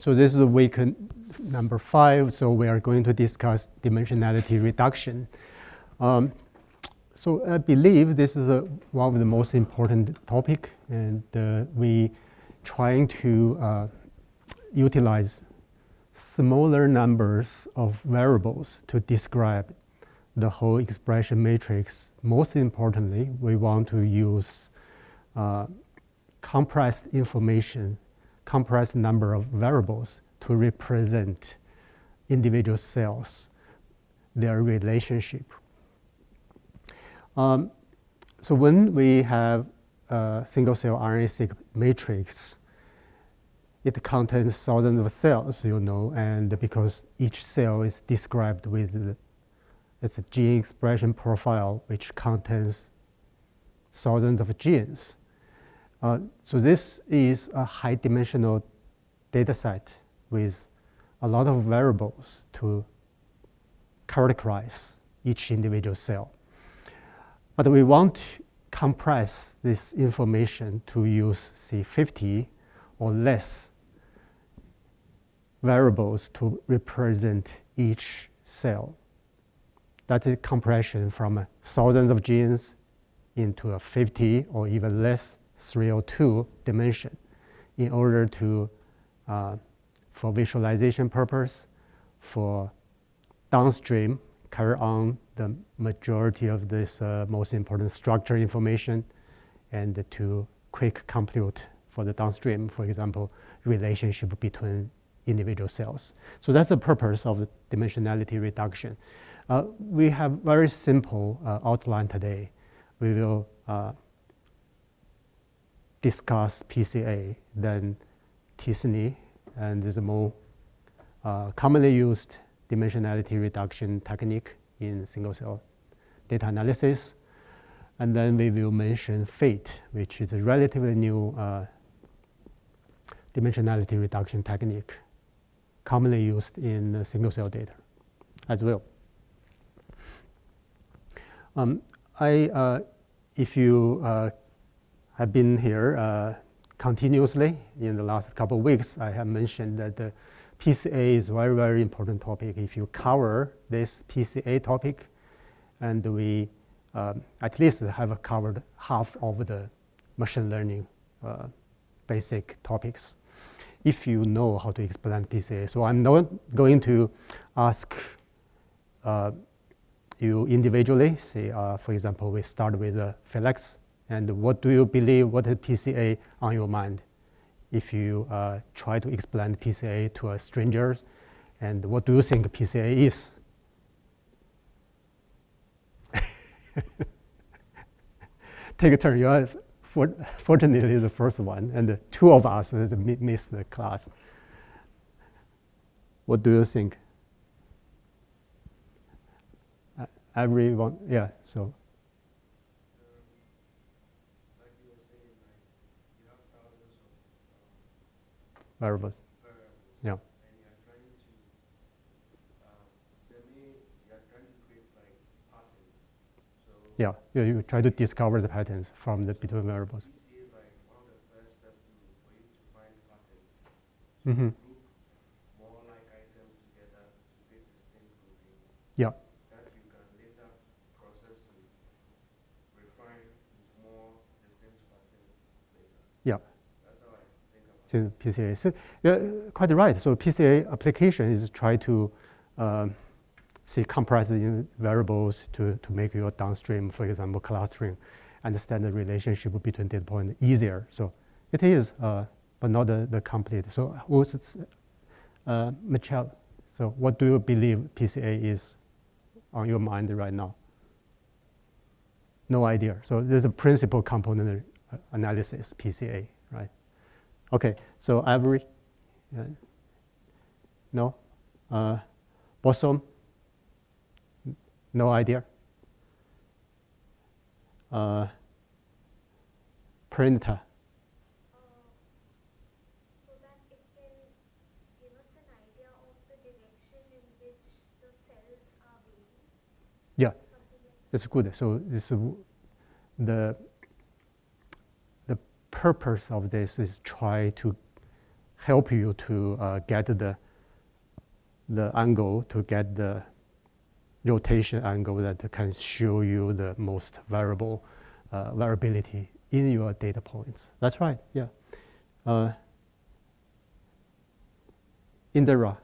So this is week number 5. So we are going to discuss dimensionality reduction. So I believe this is one of the most important topic, and we trying to utilize smaller numbers of variables to describe the whole expression matrix. Most importantly, we want to use compressed information, compressed number of variables to represent individual cells, their relationship. So when we have a single-cell RNA-seq matrix, it contains thousands of cells, and because each cell is described with its gene expression profile, which contains thousands of genes. So this is a high-dimensional data set with a lot of variables to characterize each individual cell. But we want to compress this information to use, say, 50 or less variables to represent each cell. That is compression from thousands of genes into a 50 or even less 302 dimension in order to, for visualization purpose, for downstream, carry on the majority of this most important structure information, and to quick compute for the downstream, for example, relationship between individual cells. So that's the purpose of the dimensionality reduction. We have very simple outline today. We will discuss PCA, then t-SNE, and the more commonly used dimensionality reduction technique in single-cell data analysis. And then we will mention FATE, which is a relatively new dimensionality reduction technique commonly used in single-cell data as well. If you have been here continuously in the last couple of weeks, I have mentioned that the PCA is a very, very important topic. If you cover this PCA topic, and we at least have covered half of the machine learning basic topics, if you know how to explain PCA. So I'm not going to ask you individually. Say, for example, we start with Felix, and what do you believe, what is PCA on your mind? If you try to explain PCA to a stranger, and what do you think PCA is? Take a turn. You are fortunately the first one, and 2 of us missed the class. What do you think? Everyone, yeah. So. Like you were saying, you have thousands of variables. Yeah. And you're trying to, you're trying to create patterns. So yeah, you try to discover the patterns from the between variables. PCA is one of the first steps for you to find patterns. Mm-hmm. Group more items together to create distinct grouping. Yeah. That you can later process to refine into more distinct patterns later. Yeah. That's how I think about So PCA. So yeah, quite right. So PCA application is try to say compress the variables to make your downstream, for example, clustering, understand the relationship between data points easier. So it is, but not the complete. So Michelle, so what do you believe PCA is on your mind right now? No idea. So there's a principal component analysis, PCA, right? Okay, so Avery, no? Bosom, no idea? Printer. So that it can give us an idea of the direction in which the cells are moving. Yeah, that's good. So this the purpose of this is try to help you to get the angle, to get the rotation angle that can show you the most variability in your data points. That's right, yeah. Indira,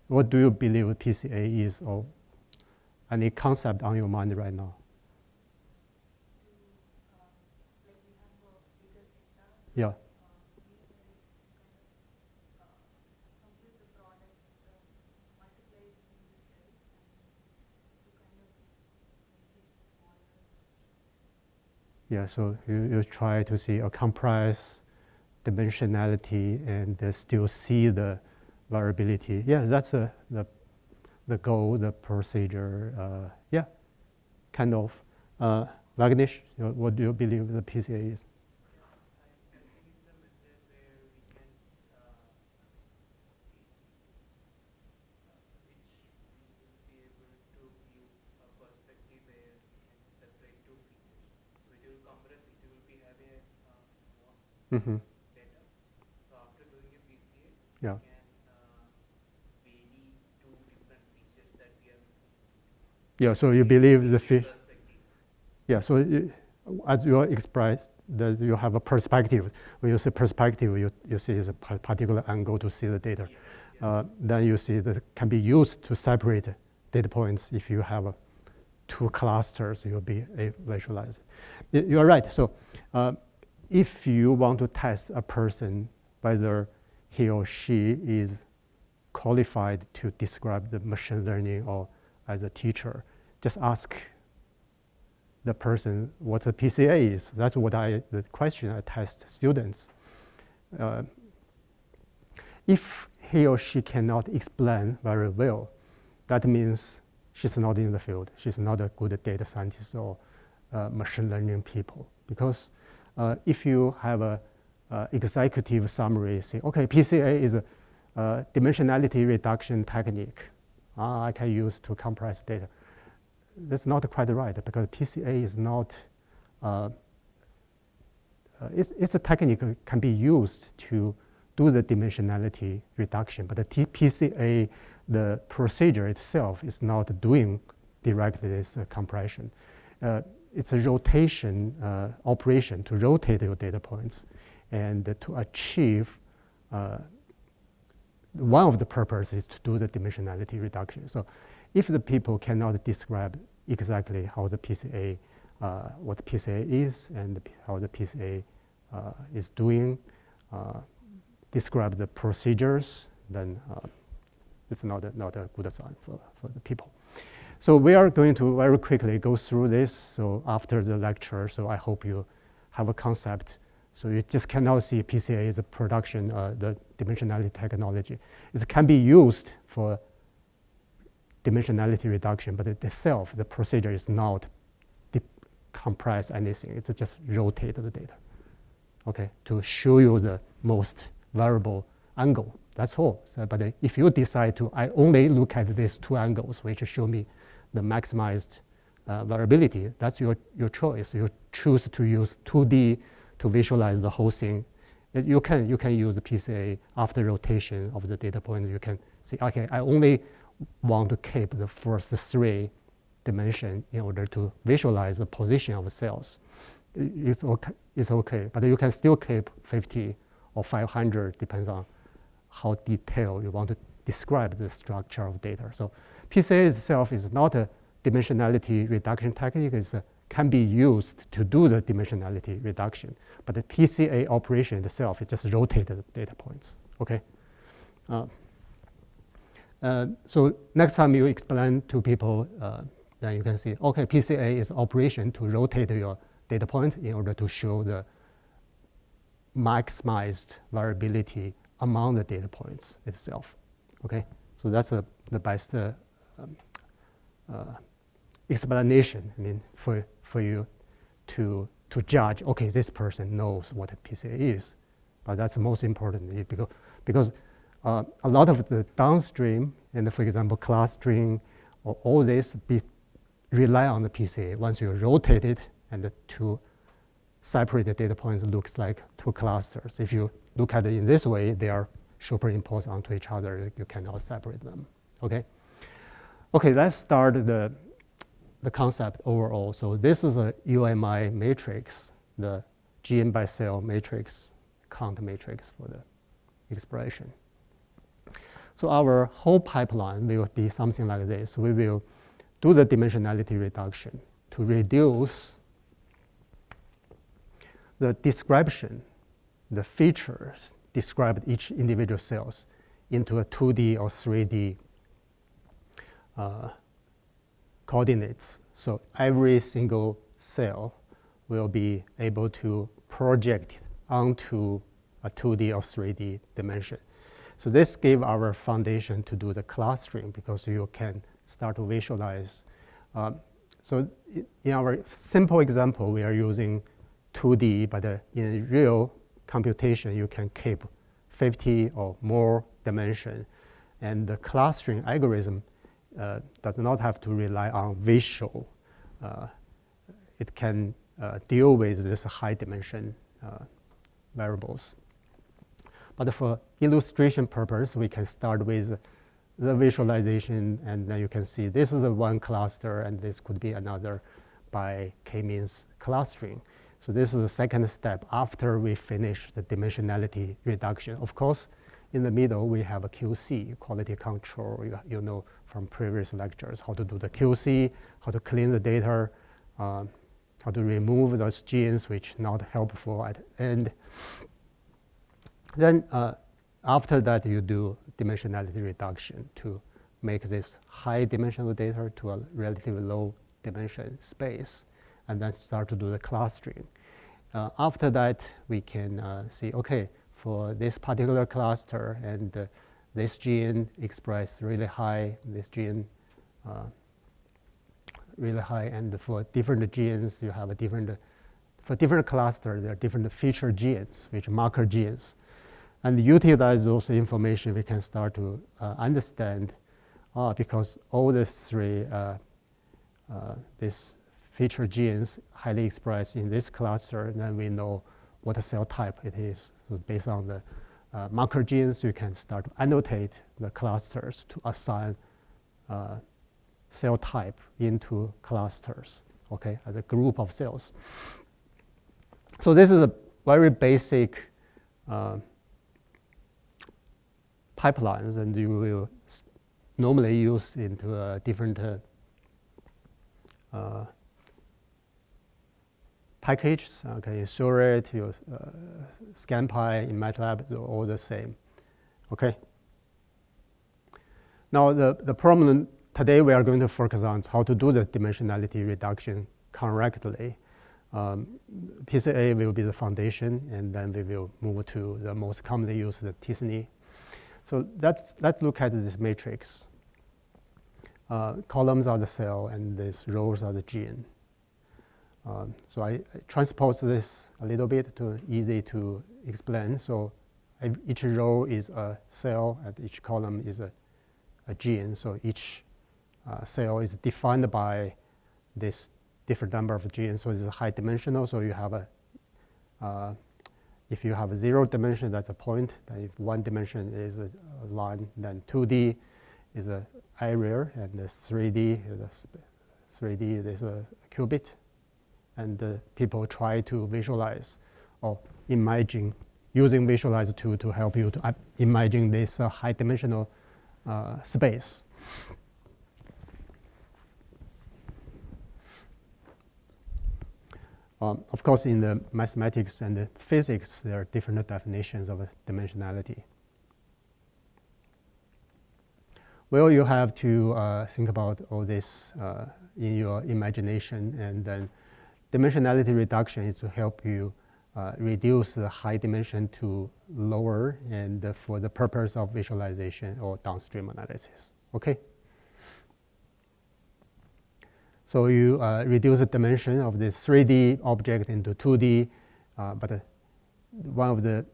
what do you believe PCA is, or any concept on your mind right now? Yeah. Yeah, so you try to see a compress dimensionality and still see the variability. Yeah, that's the goal, the procedure. Yeah, kind of. Vagnish, what do you believe the PCA is? Mm-hmm. So after doing a PCA, Yeah. we can VIDI two different features that we are looking. Yeah, so you believe the Perspective. Yeah, so as you expressed, that you have a perspective. When you say perspective, you see a particular angle to see the data. Then you see that can be used to separate data points. If you have two clusters, you'll be visualized. You are right. So if you want to test a person whether he or she is qualified to describe the machine learning or as a teacher, just ask the person what the PCA is. That's what the question I test students. If he or she cannot explain very well, that means she's not in the field. She's not a good data scientist or machine learning people. Because if you have a executive summary, say, okay, PCA is a dimensionality reduction technique I can use to compress data. That's not quite right, because PCA is not, it's a technique that can be used to do the dimensionality reduction, but the PCA, the procedure itself is not doing directly this compression. It's a rotation operation to rotate your data points and to achieve one of the purposes to do the dimensionality reduction. So if the people cannot describe exactly how the PCA, what the PCA is and how the PCA is doing, describe the procedures, then it's not a good sign for the people. So we are going to very quickly go through this. So after the lecture, so I hope you have a concept. So you just cannot see PCA as a production, the dimensionality technology. It can be used for dimensionality reduction, but itself, the procedure is not compress anything. It's just rotate the data, okay, to show you the most variable angle. That's all. So, but if you decide to, I only look at these two angles, which show me the maximized variability, that's your choice. You choose to use 2D to visualize the whole thing. You can use the PCA after rotation of the data point. You can see, okay, I only want to keep the first 3 dimensions in order to visualize the position of cells. It's okay, but you can still keep 50 or 500, depends on how detailed you want to describe the structure of data. So PCA itself is not a dimensionality reduction technique. It can be used to do the dimensionality reduction, but the PCA operation itself, it just rotates the data points, okay? So next time you explain to people, then you can see, okay, PCA is operation to rotate your data point in order to show the maximized variability among the data points itself, okay? So that's the best explanation, I mean, for you to judge, okay, this person knows what a PCA is. But that's the most important, because a lot of the downstream, and for example, class string, or all this rely on the PCA. Once you rotate it, and the two separated data points looks like two clusters. If you look at it in this way, they are superimpose onto each other. You cannot separate them. Okay. Okay, let's start the concept overall. So this is a UMI matrix, the gene by cell matrix, count matrix for the expression. So our whole pipeline will be something like this. We will do the dimensionality reduction to reduce the description, the features described each individual cells into a 2D or 3D coordinates. So every single cell will be able to project onto a 2D or 3D dimension. So this gave our foundation to do the clustering, because you can start to visualize. So in our simple example, we are using 2D, but in real computation, you can keep 50 or more dimension. And the clustering algorithm does not have to rely on visual. It can deal with this high dimension variables. But for illustration purpose, we can start with the visualization, and then you can see this is the one cluster, and this could be another by k-means clustering. So this is the second step after we finish the dimensionality reduction. Of course, in the middle, we have a QC, quality control. You know from previous lectures how to do the QC, how to clean the data, how to remove those genes which not helpful at the end. Then after that, you do dimensionality reduction to make this high dimensional data to a relatively low dimension space, and then start to do the clustering. After that, we can see, okay, for this particular cluster, and this gene expressed really high, this gene really high, and for different genes, you have a different, for different clusters, there are different feature genes, which marker genes. And utilize those information, we can start to understand, because all the three, these feature genes highly expressed in this cluster, then we know what a cell type it is. So based on the marker genes, you can start to annotate the clusters to assign cell type into clusters, okay, as a group of cells. So this is a very basic pipelines, and you will normally use into a different packages. Okay, you store it, you ScanPy in MATLAB, they're all the same. Okay. Now the problem today, we are going to focus on how to do the dimensionality reduction correctly. PCA will be the foundation, and then we will move to the most commonly used, the t-SNE. So let's look at this matrix. Columns are the cell, and these rows are the gene. So I transpose this a little bit to easy to explain. So each row is a cell, and each column is a gene. So each cell is defined by this different number of genes. So it's high dimensional. So you have a if you have a 0 dimension, that's a point. And if 1 dimension is a line, then 2D is an area, and the 3D is a qubit. And people try to visualize or imagine, using Visualize tool to help you to imagine this high dimensional space. Of course, in the mathematics and the physics, there are different definitions of dimensionality. Well, you have to think about all this in your imagination, and then dimensionality reduction is to help you reduce the high dimension to lower, and for the purpose of visualization or downstream analysis. Okay. So you reduce the dimension of this 3D object into 2D, but one of the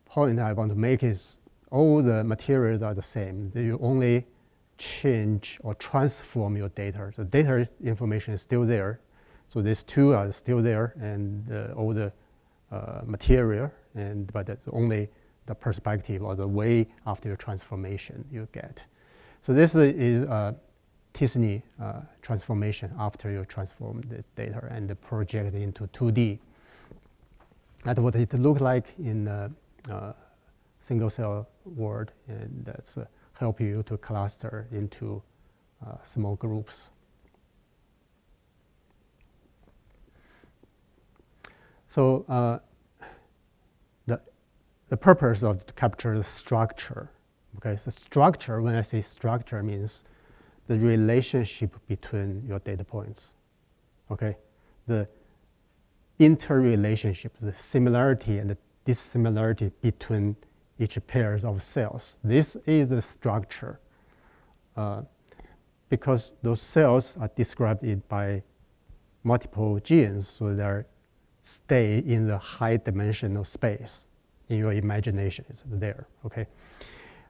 points I want to make is all the materials are the same. You only change or transform your data. The data information is still there. So these two are still there, and all the material, but only the perspective or the way after your transformation you get. So this is a t-SNE transformation after you transform the data and project it into 2D. That's what it looks like in the single cell world, and that's help you to cluster into small groups. So the purpose of to capture the structure. Okay, so structure, when I say structure, means the relationship between your data points. Okay, the interrelationship, the similarity and the dissimilarity between each pairs of cells. This is the structure because those cells are described by multiple genes, so they stay in the high dimensional space in your imagination. It's there, okay?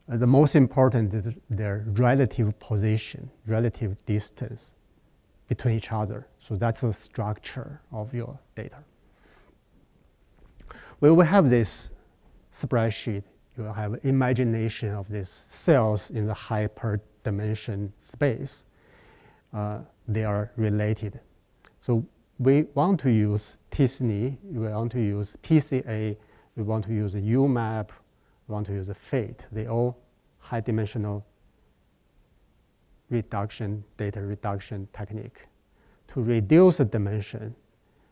The most important is their relative position, relative distance between each other. So that's the structure of your data. When we have this spreadsheet, you have imagination of these cells in the hyperdimension space. They are related. So we want to use t-SNE, we want to use PCA, we want to use UMAP, we want to use FATE. They all high dimensional reduction, data reduction technique to reduce the dimension,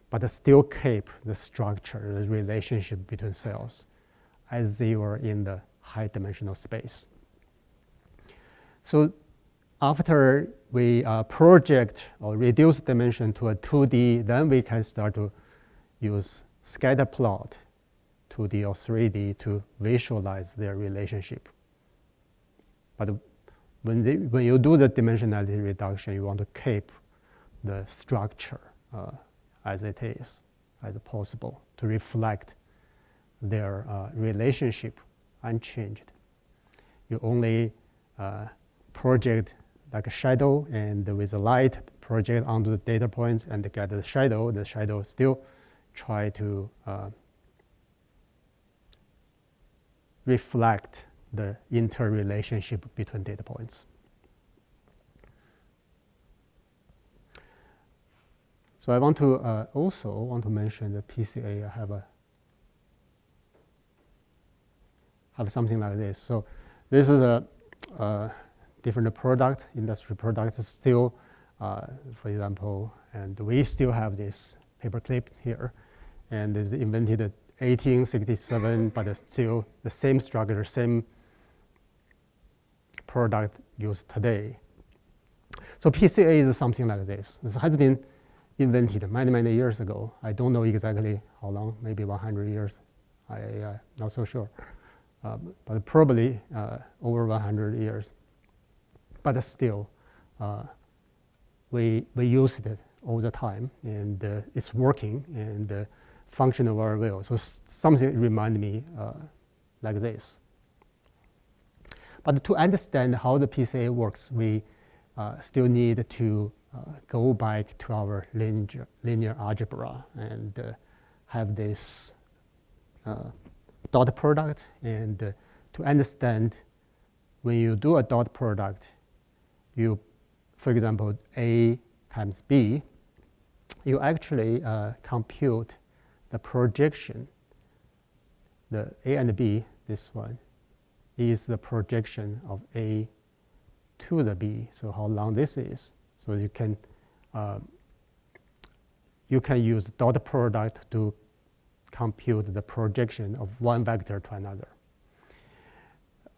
but still keep the structure, the relationship between cells as they were in the high dimensional space. So after we project or reduce dimension to a 2D, then we can start to use scatter plot, 2D or 3D, to visualize their relationship. But when you do the dimensionality reduction, you want to keep the structure as it is, as possible, to reflect their relationship unchanged. You only project like a shadow, and with the light project onto the data points and get the shadow still try to reflect the interrelationship between data points. So I want to also want to mention the PCA. I have something like this. So this is a different product, industry product still, for example, and we still have this paperclip here, and it's invented in 1867, but it's still the same structure, same product used today. So PCA is something like this. This has been invented many years ago. I don't know exactly how long, maybe 100 years. I'm not so sure, but probably over 100 years. But still, we use it all the time, and it's working and functional very well. So something reminds me like this. But to understand how the PCA works, we still need to go back to our linear algebra and have this dot product. And to understand, when you do a dot product, you, for example, A times B, you actually compute the projection. The A and B, this one, is the projection of A to the B. So how long this is. So you can use dot product to compute the projection of one vector to another.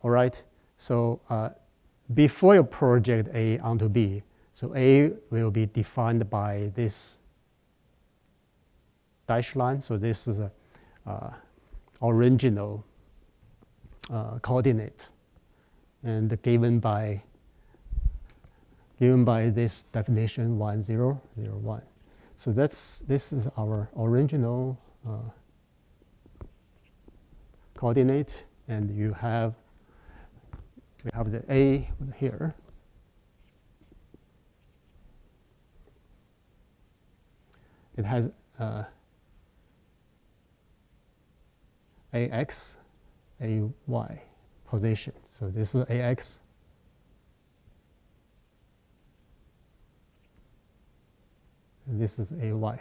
All right. So before you project A onto B, so A will be defined by this dashed line. So this is a original coordinate, and given by this definition 1, 0, 0, 1. So this is our original coordinate, and we have the A here. It has AX AY position. So this is AX. And this is AY.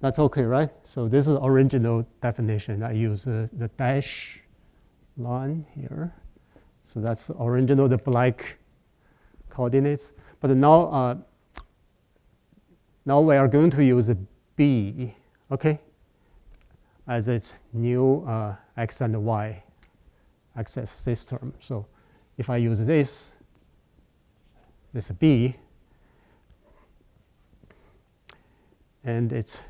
That's okay, right? So this is original definition. I use the dash line here. So that's original, the black coordinates. But now, now we are going to use B, okay, as its new X and Y axis system. So if I use this B, and it's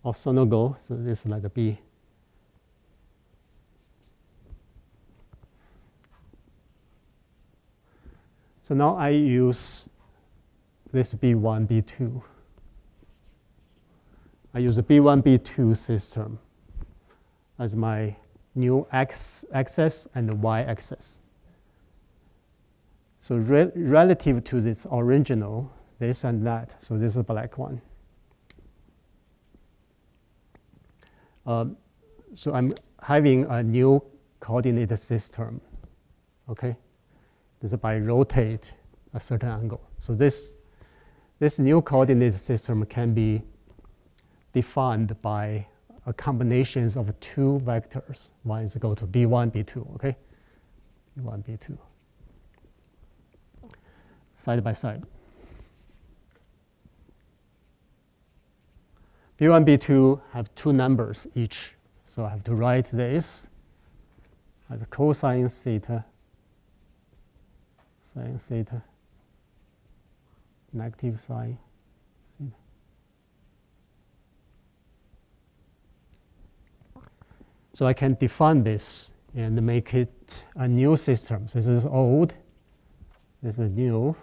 orthogonal, so this is like a B. So now I use this B1, B2. I use the B1, B2 system as my new X axis and the Y axis. So relative to this original, this and that, so this is the black one. So I'm having a new coordinate system, okay? This is by rotate a certain angle. So this new coordinate system can be defined by a combinations of two vectors. One is equal to B1, B2, okay? B1, B2. Side by side. B1, B2 have two numbers each. So I have to write this as cosine theta, sine theta, negative sine theta. So I can define this and make it a new system. So this is old, this is new.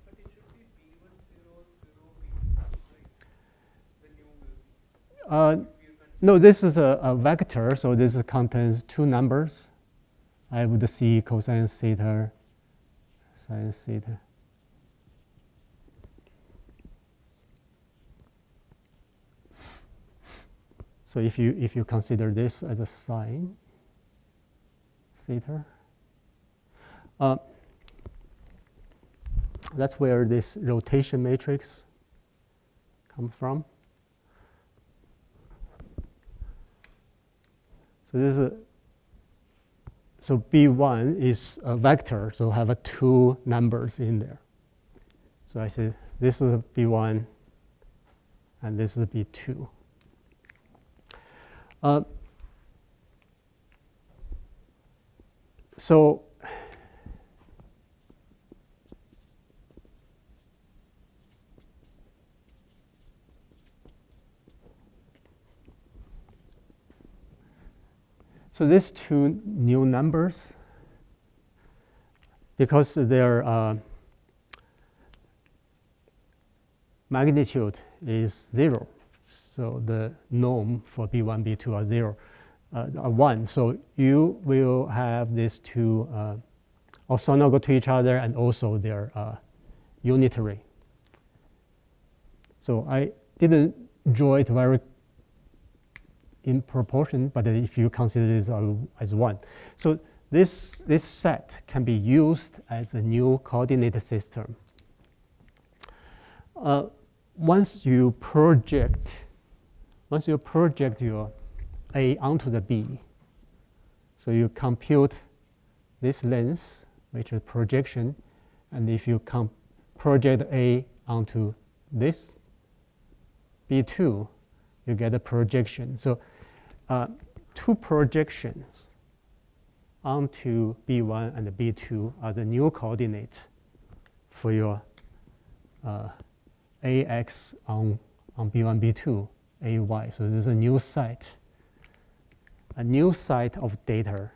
But it should be B1, 0, 0, B2, right? The new No, this is a vector, so this contains two numbers. I would see cosine theta, sine theta. So if you consider this as a sine theta, that's where this rotation matrix comes from. So this is so B1 is a vector, so have two numbers in there. So I say this is B1 and this is B2. So these two new numbers, because their magnitude is 0, so the norm for B1, B2 are 0, are 1. So you will have these two orthogonal to each other, and also they're unitary. So I didn't draw it very in proportion, but if you consider this as 1. So this set can be used as a new coordinate system. Once you project your A onto the B, so you compute this length, which is projection, and if you project A onto this B2, you get a projection. So two projections onto B1 and B2 are the new coordinates for your AX on B1, B2, AY. So this is a new site of data.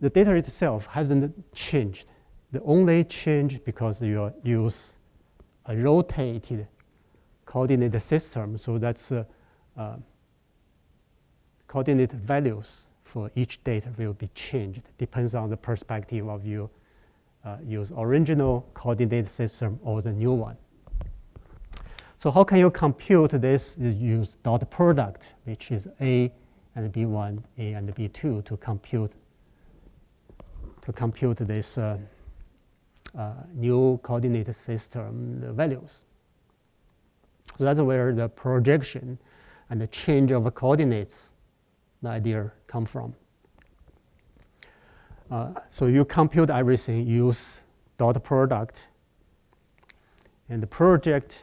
The data itself hasn't changed. The only change because you use a rotated coordinate system. So that's coordinate values for each data will be changed. Depends on the perspective of you use original coordinate system or the new one. So how can you compute this? You use dot product, which is A and B1, A and B2 to compute this new coordinate system values. So that's where the projection and the change of coordinates, the idea come from. So you compute everything, use dot product, and project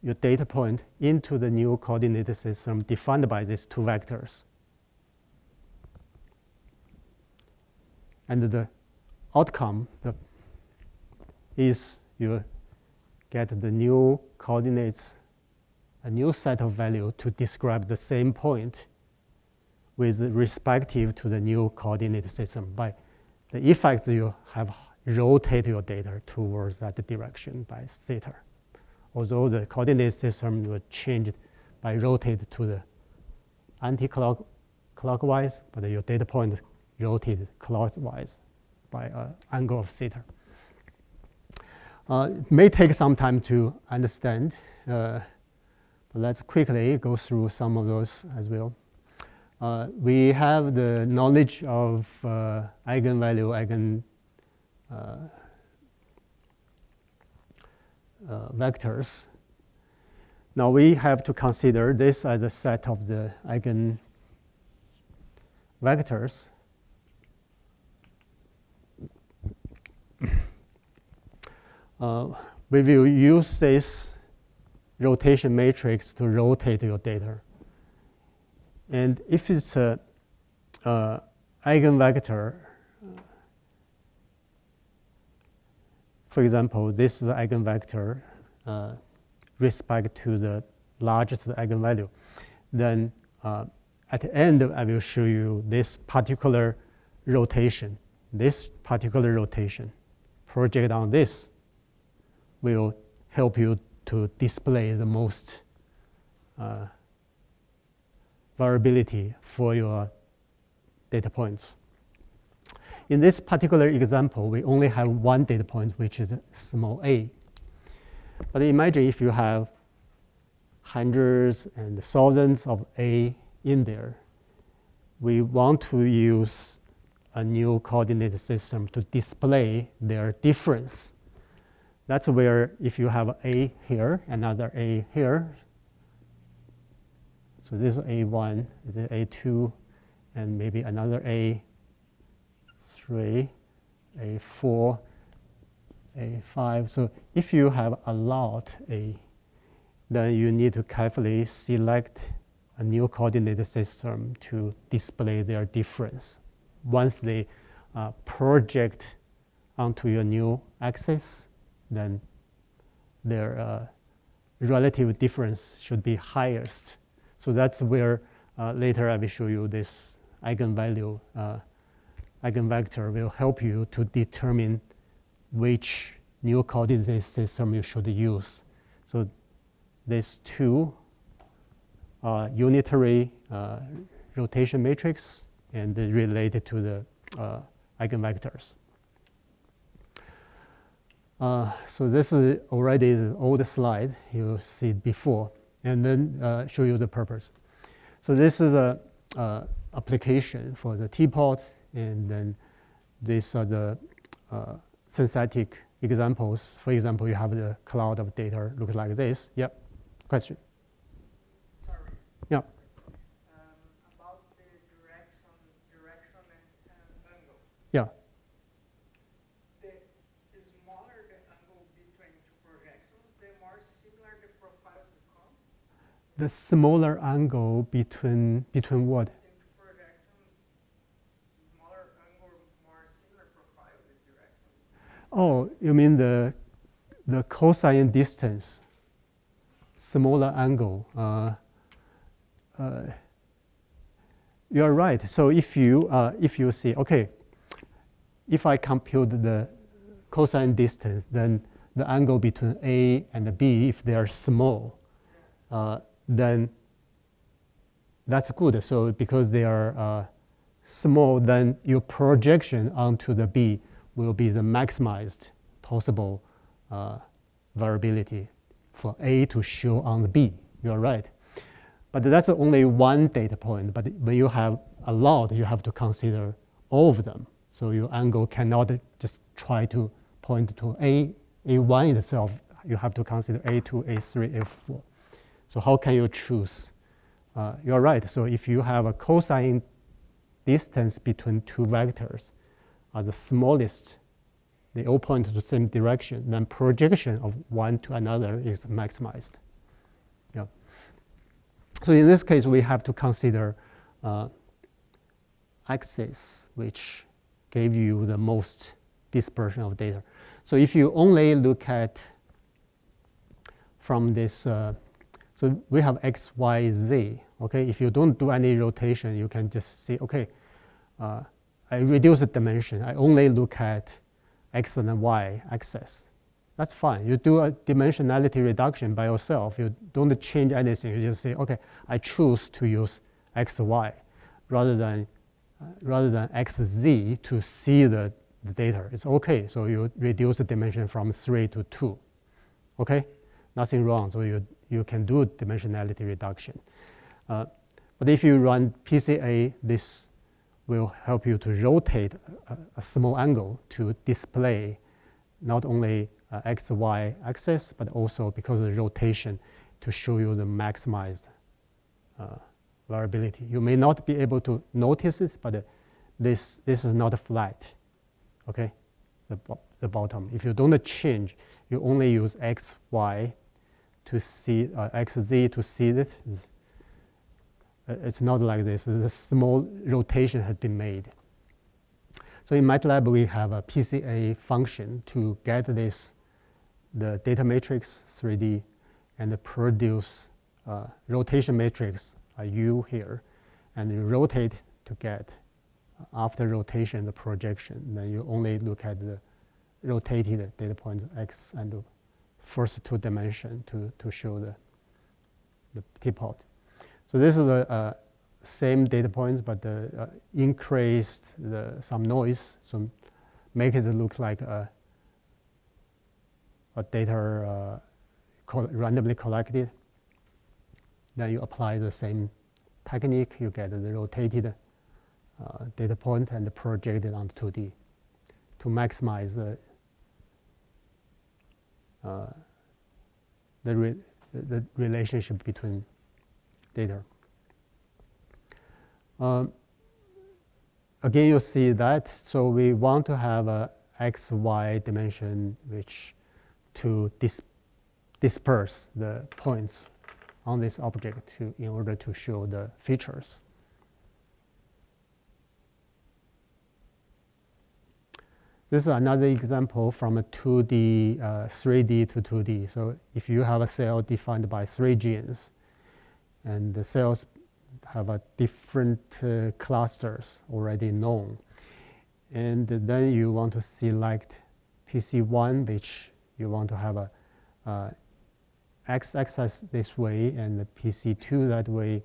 your data point into the new coordinate system defined by these two vectors. And the outcome is you get the new coordinates, a new set of value to describe the same point with respective to the new coordinate system. By the effects, you have rotate your data towards that direction by theta. Although the coordinate system will change by rotate to the anti-clockwise, but your data point rotated clockwise by an angle of theta. It may take some time to understand, but let's quickly go through some of those as well. We have the knowledge of eigenvalue, vectors. Now we have to consider this as a set of the eigenvectors. We will use this rotation matrix to rotate your data. And if it's an eigenvector, for example, this is the eigenvector respect to the largest eigenvalue, then at the end I will show you this particular rotation. This particular rotation project on this will help you to display the most variability for your data points. In this particular example, we only have one data point, which is small a. But imagine if you have hundreds and thousands of a in there. We want to use a new coordinate system to display their difference. That's where if you have a here, another a here, so this is A1, this is A2, and maybe another A3, A4, A5. So if you have a lot A, then you need to carefully select a new coordinate system to display their difference. Once they project onto your new axis, then their relative difference should be highest. So that's where later I will show you this eigenvalue, eigenvector will help you to determine which new coordinate system you should use. So these two unitary rotation matrix and related to the eigenvectors. So this is already the old slide you see before, and then show you the purpose. So this is a application for the teapot, and then these are the synthetic examples. For example, you have the cloud of data looks like this. Yep. Question? Sorry. Yeah. About the direction and angle. Yeah. The smaller the angle between two projections, the more similar the profiles become. The smaller angle between what? In two projections, smaller angle, more similar profile with direction. Oh, you mean the cosine distance, smaller angle. You are right. So if you see, okay, if I compute the cosine distance, then the angle between A and B, if they are small, then that's good. So because they are small, then your projection onto the B will be the maximized possible variability for A to show on the B. You're right. But that's only one data point. But when you have a lot, you have to consider all of them. So your angle cannot just try to point to A1 itself. You have to consider A2, A3, A4. So how can you choose? You're right. So if you have a cosine distance between two vectors are the smallest, they all point to the same direction, then projection of one to another is maximized. Yeah. So in this case, we have to consider axis, which gave you the most dispersion of data. So if you only look at from this, so we have x, y, z. Okay, if you don't do any rotation, you can just say, okay, I reduce the dimension. I only look at x and y axis. That's fine. You do a dimensionality reduction by yourself. You don't change anything. You just say, okay, I choose to use x, y, rather than x, z to see the data. It's okay. So you reduce the dimension from 3 to 2. Okay, nothing wrong. So you can do dimensionality reduction. But if you run PCA, this will help you to rotate a small angle to display not only x, y axis, but also because of the rotation to show you the maximized variability. You may not be able to notice it, but this is not flat, okay? The bottom. If you don't change, you only use x, y to see, x, z to see it. It's not like this. A small rotation has been made. So in MATLAB, we have a PCA function to get this, the data matrix 3D, and produce rotation matrix U here, and you rotate to get, after rotation, the projection. Then you only look at the rotated data point x and the first two dimension to show the teapot. So this is the same data points, but increased some noise, so make it look like a data randomly collected. Then you apply the same technique, you get the rotated data point and project it onto 2D to maximize the relationship between data. Again, you see that. So we want to have a x, y dimension which to disperse the points on this object in order to show the features. This is another example from a 2D, 3D to 2D. So if you have a cell defined by 3 genes, and the cells have a different clusters already known, and then you want to select PC1, which you want to have a x-axis this way and the PC2 that way.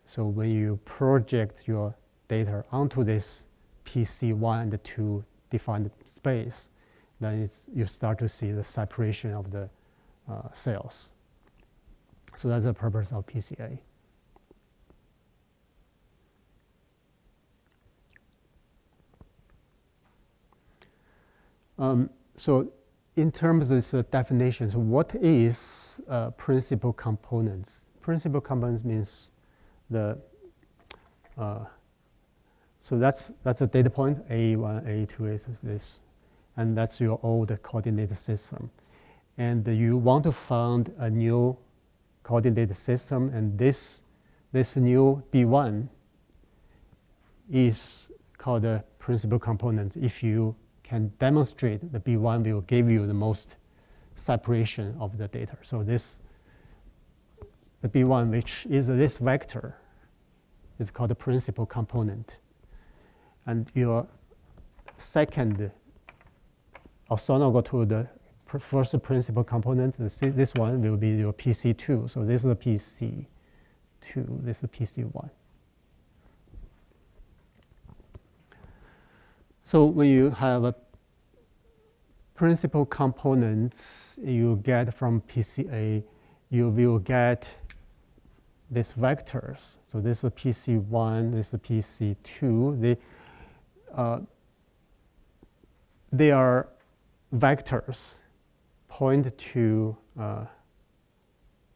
So when you project your data onto this PC1 and 2 defined space, then you start to see the separation of the cells. So that's the purpose of PCA. So in terms of this definitions, what is principal components? Principal components means the so that's a data point, A1, A2 is this, and that's your old coordinate system. And you want to find a new coordinate system, and this new B1 is called a principal component. If you can demonstrate the B1 will give you the most separation of the data. So the B1, which is this vector, is called the principal component. And your second orthogonal to the first principal component, this one will be your PC2. So this is the PC2. PC2, this is PC1. So when you have a principal components you get from PCA, you will get these vectors. So this is PC1, this is PC2. They are vectors point to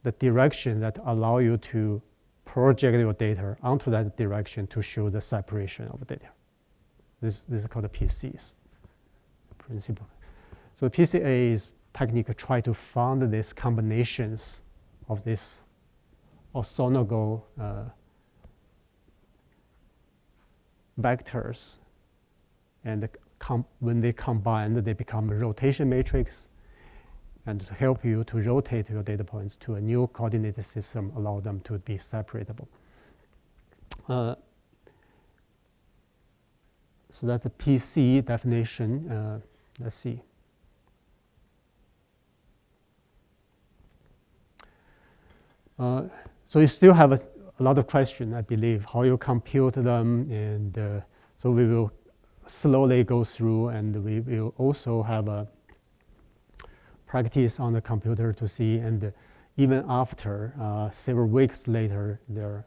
the direction that allow you to project your data onto that direction to show the separation of data. This is called the PCs principle. So PCA is technique to try to find these combinations of these orthogonal vectors, and when they combine, they become a rotation matrix, and to help you to rotate your data points to a new coordinated system, allow them to be separatable. So that's a PC definition. Let's see. So you still have a lot of questions, I believe, how you compute them, and so we will slowly go through, and we will also have a practice on the computer to see, and even after several weeks later,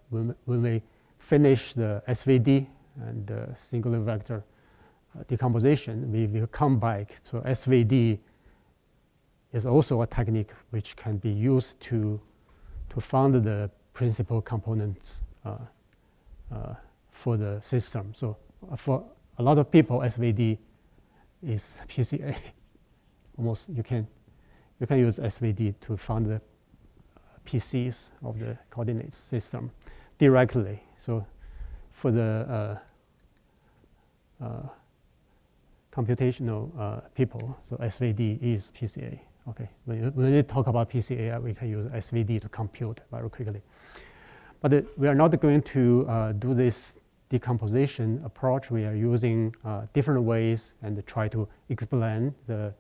when we finish the SVD and the singular vector decomposition, we will come back. So SVD is also a technique which can be used to find the principal components for the system. So for a lot of people, SVD is PCA. Almost you can use SVD to find the PCs of the coordinates system directly. So for the computational people, so SVD is PCA. Okay, when we talk about PCA, we can use SVD to compute very quickly. But we are not going to do this decomposition approach. We are using different ways and try to explain the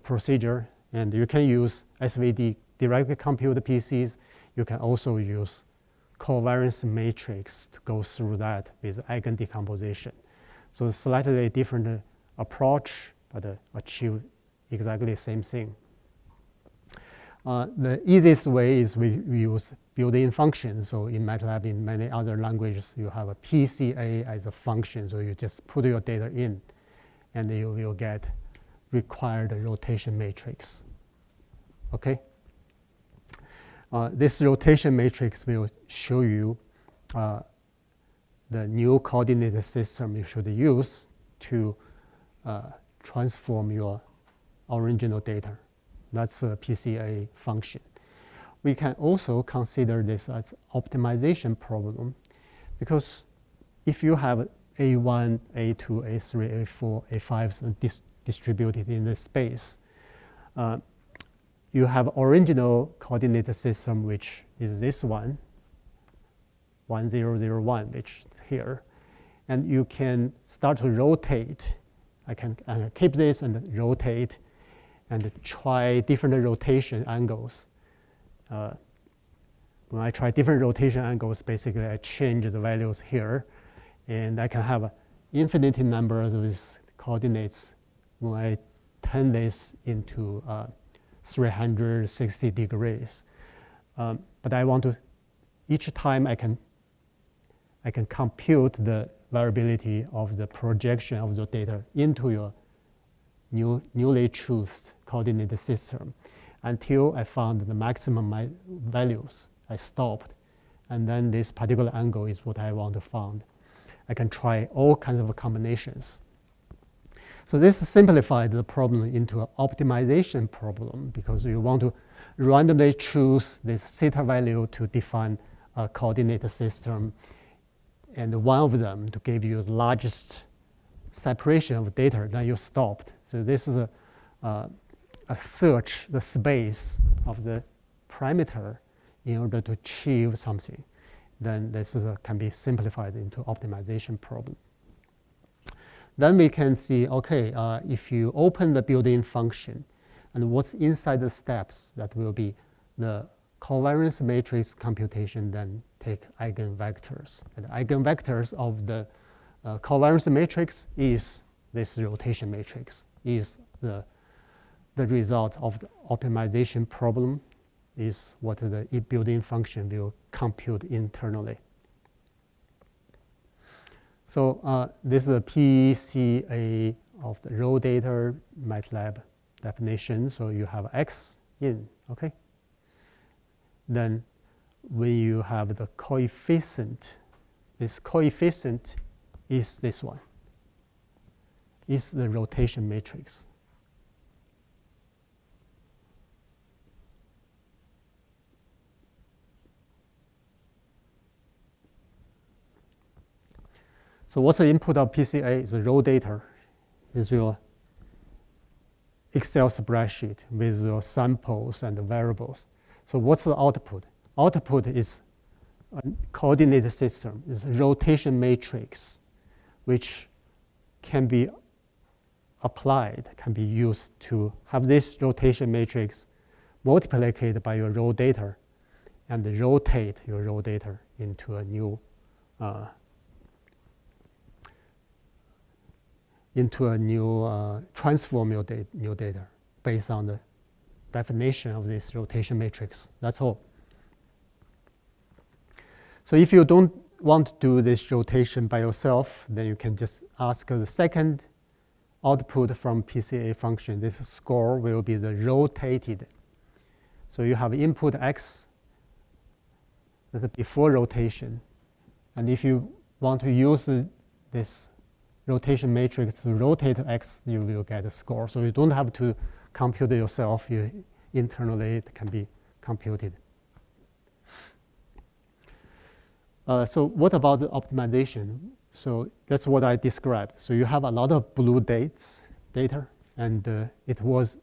procedure. And you can use SVD directly compute the PCs. You can also use covariance matrix to go through that with eigen decomposition. So slightly different approach, but achieve exactly the same thing. The easiest way is we use built-in functions. So in MATLAB, in many other languages, you have a PCA as a function. So you just put your data in, and you will get required rotation matrix. Okay. This rotation matrix will show you the new coordinated system you should use to transform your original data. That's a PCA function. We can also consider this as optimization problem, because if you have A1, A2, A3, A4, A5 distributed in the space, you have original coordinated system, which is this one, 1001, which is here. And you can start to rotate. I can keep this and rotate and try different rotation angles. When I try different rotation angles, basically I change the values here, and I can have infinite numbers of these coordinates when I turn this into 360 degrees. But I want to, each time I can compute the variability of the projection of the data into your newly chosen coordinated system until I found the maximum values. I stopped, and then this particular angle is what I want to find. I can try all kinds of combinations. So this simplified the problem into an optimization problem, because you want to randomly choose this theta value to define a coordinated system, and one of them to give you the largest separation of data, then you stopped. So this is a search the space of the parameter in order to achieve something. Then this can be simplified into optimization problem. Then we can see, okay, if you open the built-in function, and what's inside the steps, that will be the covariance matrix computation, then take eigenvectors. And eigenvectors of the covariance matrix is this rotation matrix, is the result of the optimization problem, is what the built-in function will compute internally. So this is the PCA of the raw data MATLAB definition. So you have X in, okay? Then when you have the coefficient, this coefficient is this one, is the rotation matrix. So what's the input of PCA? Is the raw data, is your Excel spreadsheet with your samples and the variables. So what's the output? Output is a coordinate system, is a rotation matrix, which can be applied, can be used to have this rotation matrix multiplied by your raw data and rotate your raw data into a new transform your new data based on the definition of this rotation matrix. That's all. So if you don't want to do this rotation by yourself, then you can just ask the second output from PCA function. This score will be the rotated. So you have input X, that's before rotation. And if you want to use this rotation matrix to rotate X, you will get a score. So you don't have to compute it yourself. Internally, it can be computed. So what about the optimization? So that's what I described. So you have a lot of blue data, and it was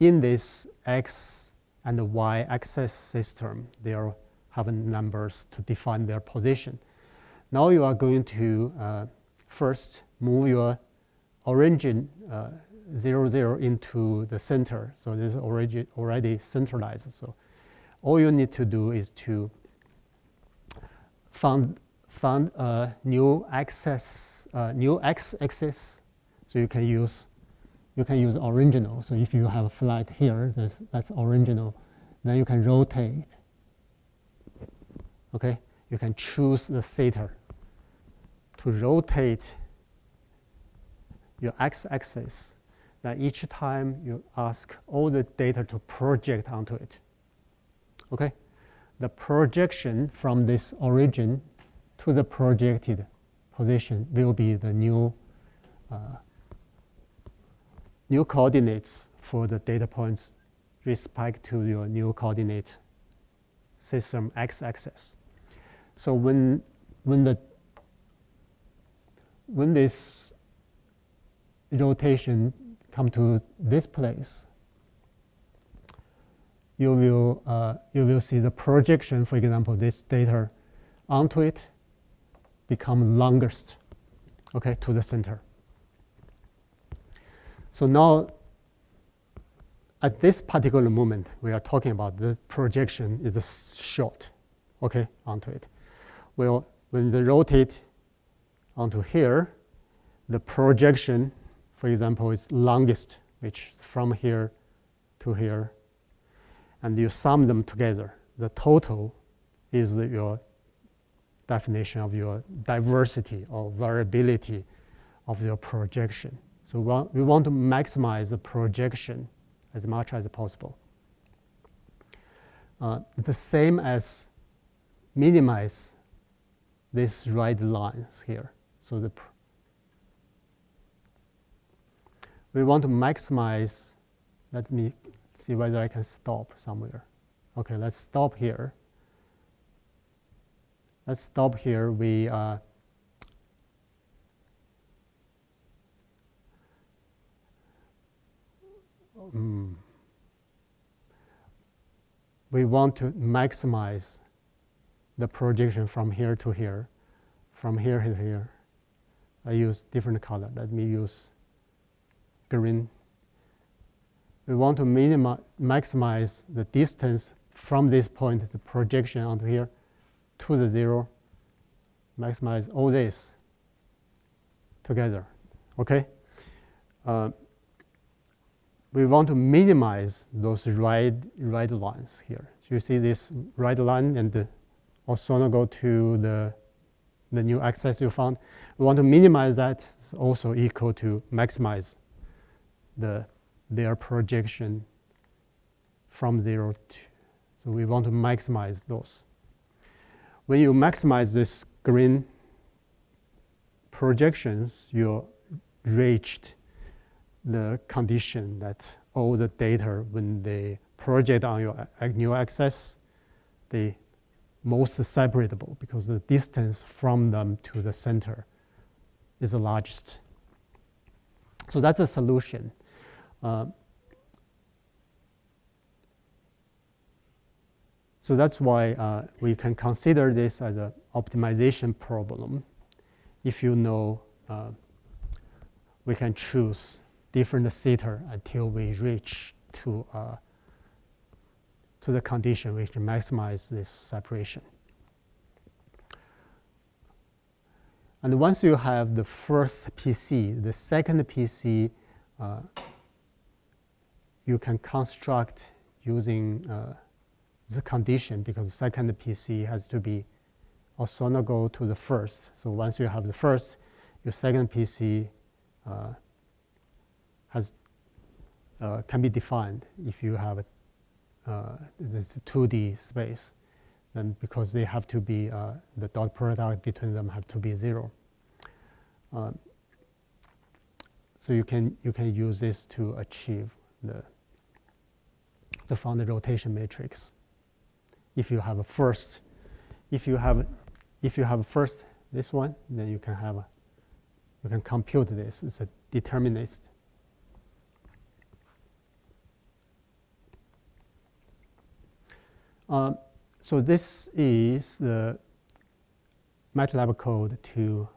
in this X and Y axis system. They are having numbers to define their position. Now you are going to first move your origin 0, 0 into the center. So this is already centralized. So all you need to do is to find a new new x-axis. So you can use original. So if you have a flat here, that's original. Then you can rotate. Okay, you can choose the theta to rotate your x-axis. Now each time you ask all the data to project onto it. Okay, the projection from this origin to the projected position will be the new coordinates for the data points respect to your new coordinate system x-axis. So when this rotation come to this place, you will see the projection, for example, this data onto it become longest, okay, to the center. So now, at this particular moment, we are talking about the projection is short, okay, onto it. Well, when they rotate onto here, the projection, for example, is longest, which from here to here, and you sum them together. The total is your definition of your diversity or variability of your projection. So we want to maximize the projection as much as possible. The same as minimize these red lines here. So we want to maximize. Let me see whether I can stop somewhere. Okay, let's stop here. Let's stop here. We want to maximize the projection from here to here, from here to here. I use different color. Let me use green. We want to maximize the distance from this point, the projection onto here, to the 0, maximize all this together, okay? We want to minimize those right lines here. So you see this right line and the orthogonal to the new axis you found. We want to minimize that. It's also equal to maximize their projection from 0 to. So we want to maximize those. When you maximize this green projections, you reached the condition that all the data, when they project on your new axis, they most separatable because the distance from them to the center is the largest. So that's a solution. So that's why we can consider this as an optimization problem. If you know, we can choose different theta until we reach to the condition which maximize this separation. And once you have the first PC, the second PC, you can construct using the condition, because the second PC has to be orthogonal to the first. So once you have the first, your second PC can be defined if you have this 2D space, then because they have to be the dot product between them have to be 0. So you can use this to achieve the found rotation matrix. If you have a first, if you have first this one, then you can compute this. It's a determinist. So this is the MATLAB code to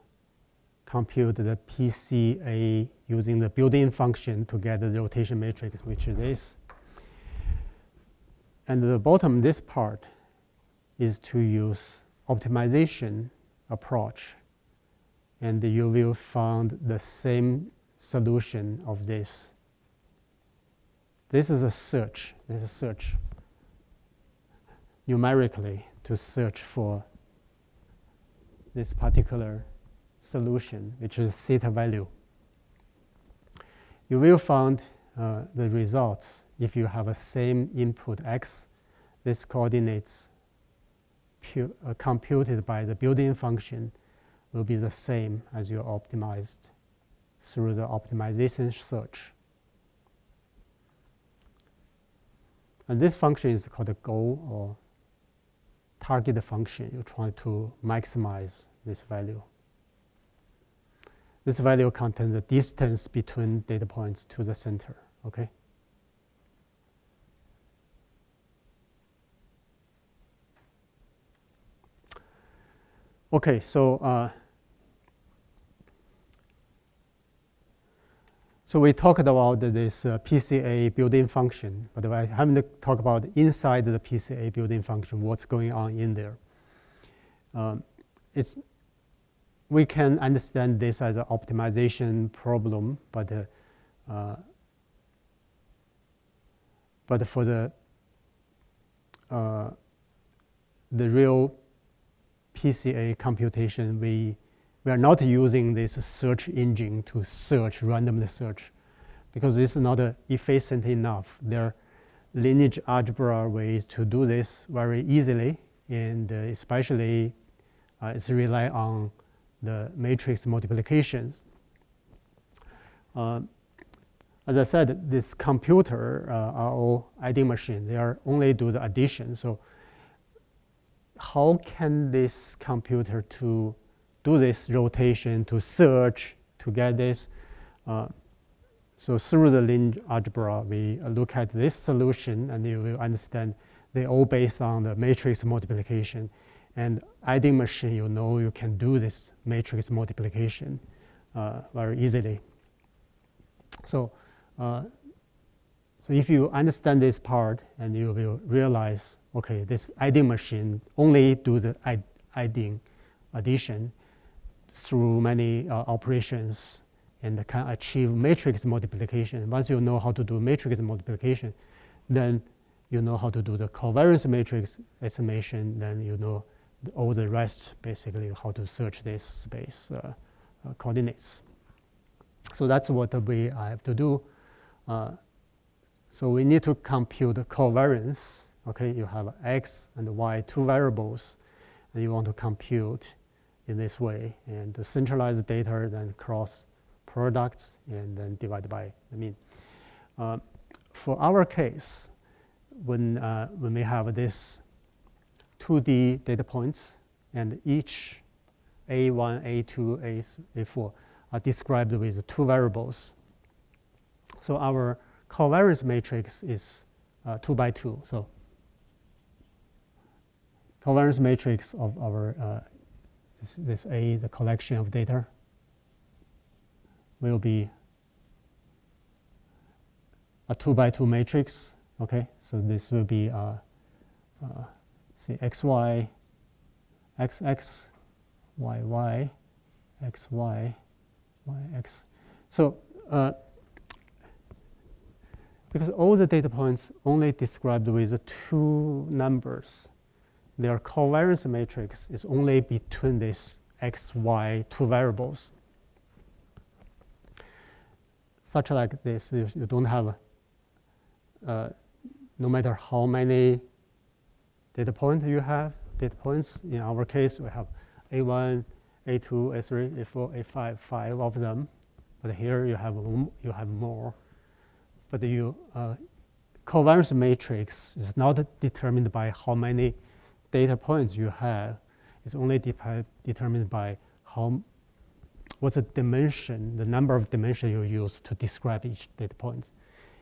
compute the PCA using the built-in function to get the rotation matrix, which is this. And the bottom, this part, is to use optimization approach. And you will find the same solution of this. This is a search. This is a search numerically to search for this particular solution, which is theta value. You will find the results if you have a same input x. This coordinates computed by the built-in function will be the same as you optimized through the optimization search. And this function is called a goal or target function. You try to maximize this value. This value contains the distance between data points to the center, okay? Okay, so we talked about this PCA built-in function, but I haven't talked about inside the PCA built-in function, what's going on in there. We can understand this as an optimization problem, but for the real PCA computation, we are not using this search engine to search, randomly search, because this is not efficient enough. There are lineage algebra ways to do this very easily, and especially it's rely on the matrix multiplications. As I said, this computer are all adding machines. They are only do the addition. So how can this computer to do this rotation, to search, to get this? So through the lineage algebra, we look at this solution, and you will understand they're all based on the matrix multiplication. And adding machine, you can do this matrix multiplication very easily. So if you understand this part, and you will realize, okay, this adding machine only do the addition through many operations, and can achieve matrix multiplication. Once you know how to do matrix multiplication, then you know how to do the covariance matrix estimation, then you know all the rest, basically how to search this space coordinates. So that's what we have to do. So we need to compute the covariance. Okay, you have x and y, two variables, and you want to compute in this way, and to centralize the data, then cross products, and then divide by the mean. For our case, when we have this 2D data points, and each A1, A2, A4 are described with two variables. So our covariance matrix is 2 by 2. So covariance matrix of our this A, the collection of data, will be a 2 by 2 matrix. Okay, so this will be say xy, xx, yy, xy, yx. So because all the data points only described with two numbers, their covariance matrix is only between this x, y, two variables. Such like this, you don't have, no matter how many data points you have, in our case, we have A1, A2, A3, A4, A5, 5 of them. But here you have more. But your covariance matrix is not determined by how many data points you have. It's only determined by what's the dimension, the number of dimensions you use to describe each data point.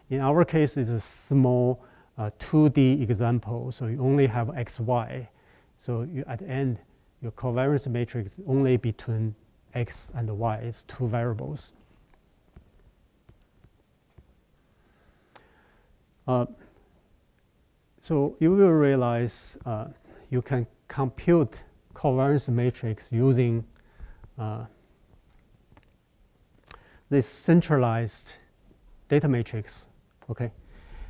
In our case, it's a small 2D example, so you only have x, y. So at the end, your covariance matrix is only between x and y. It's two variables. So you will realize you can compute covariance matrix using this centralized data matrix. Okay,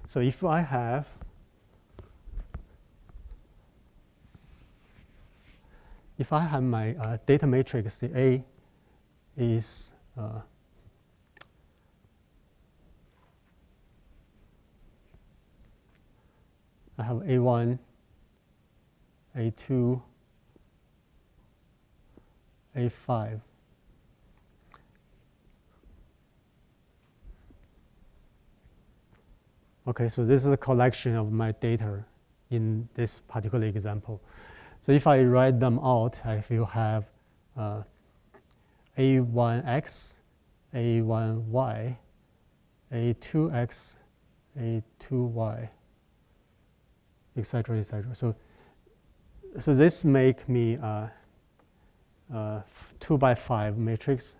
so if I have my data matrix, the A is I have A1, A2, A5. Okay, so this is a collection of my data in this particular example. So if I write them out, I will have A1x, A1y, A2x, A2y, etc., etc. So this make me 2 by 5 matrix,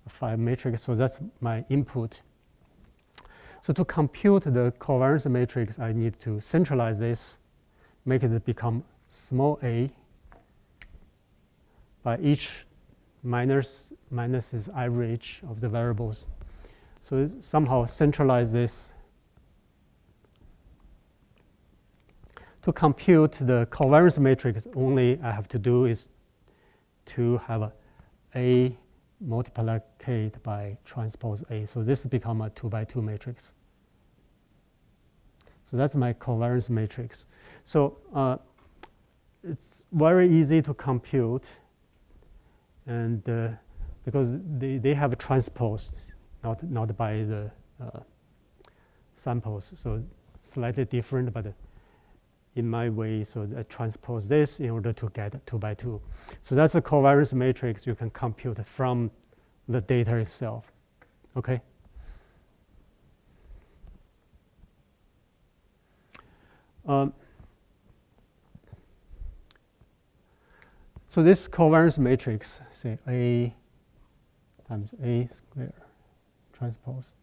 5 matrix. So that's my input. So to compute the covariance matrix, I need to centralize this, make it become small a by each minus is average of the variables. So somehow centralize this. To compute the covariance matrix, only I have to do is to have A multiplied by transpose A. So this become a 2 by 2 matrix. So that's my covariance matrix. So it's very easy to compute, and because they have transposed, not by the samples. So slightly different, but in my way, so I transpose this in order to get 2 by 2. So that's a covariance matrix you can compute from the data itself. Okay? So this covariance matrix, say A times A squared transpose.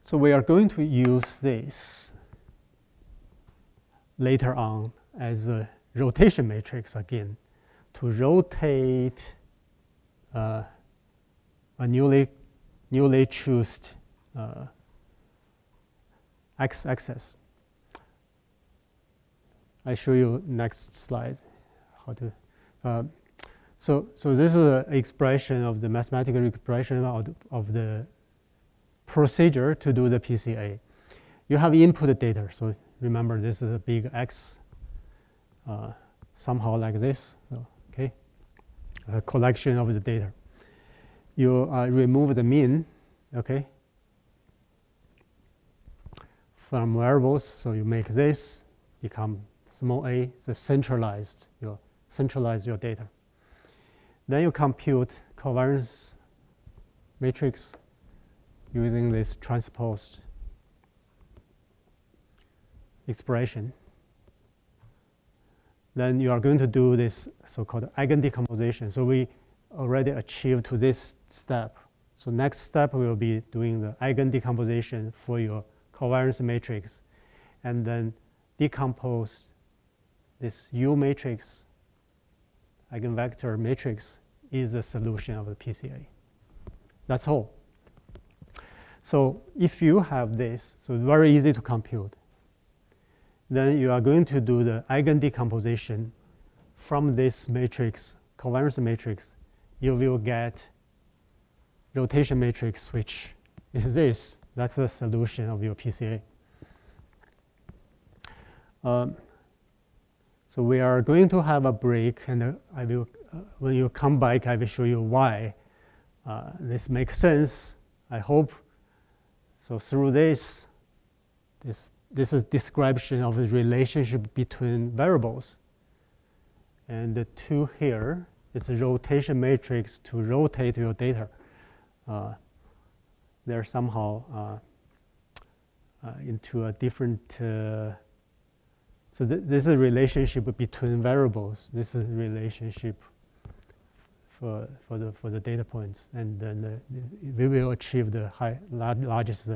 So we are going to use this later on as a rotation matrix again to rotate a newly chosen x-axis. I show you next slide how to. So this is an expression of the mathematical expression of the procedure to do the PCA. You have input data. So remember, this is a big X, somehow like this. So, okay, a collection of the data. You remove the mean, okay, from variables. So you make this become small a. So centralize your data. Then you compute covariance matrix using this transposed expression. Then you are going to do this so-called eigendecomposition. So we already achieved to this step. So next step will be doing the eigendecomposition for your covariance matrix, and then decompose this U matrix, eigenvector matrix, is the solution of the PCA. That's all. So if you have this, so it's very easy to compute. Then you are going to do the eigendecomposition from this matrix, covariance matrix. You will get rotation matrix, which is this. That's the solution of your PCA. So we are going to have a break, and I will, when you come back, I will show you why this makes sense. I hope. So through this is description of the relationship between variables. And the two here is a rotation matrix to rotate your data. They're somehow into a different. So this is a relationship between variables. This is a relationship for the data points, and then we will achieve the largest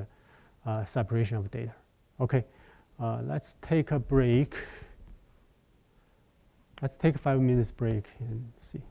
separation of data. Okay, let's take a break. Let's take a 5 minutes break and see.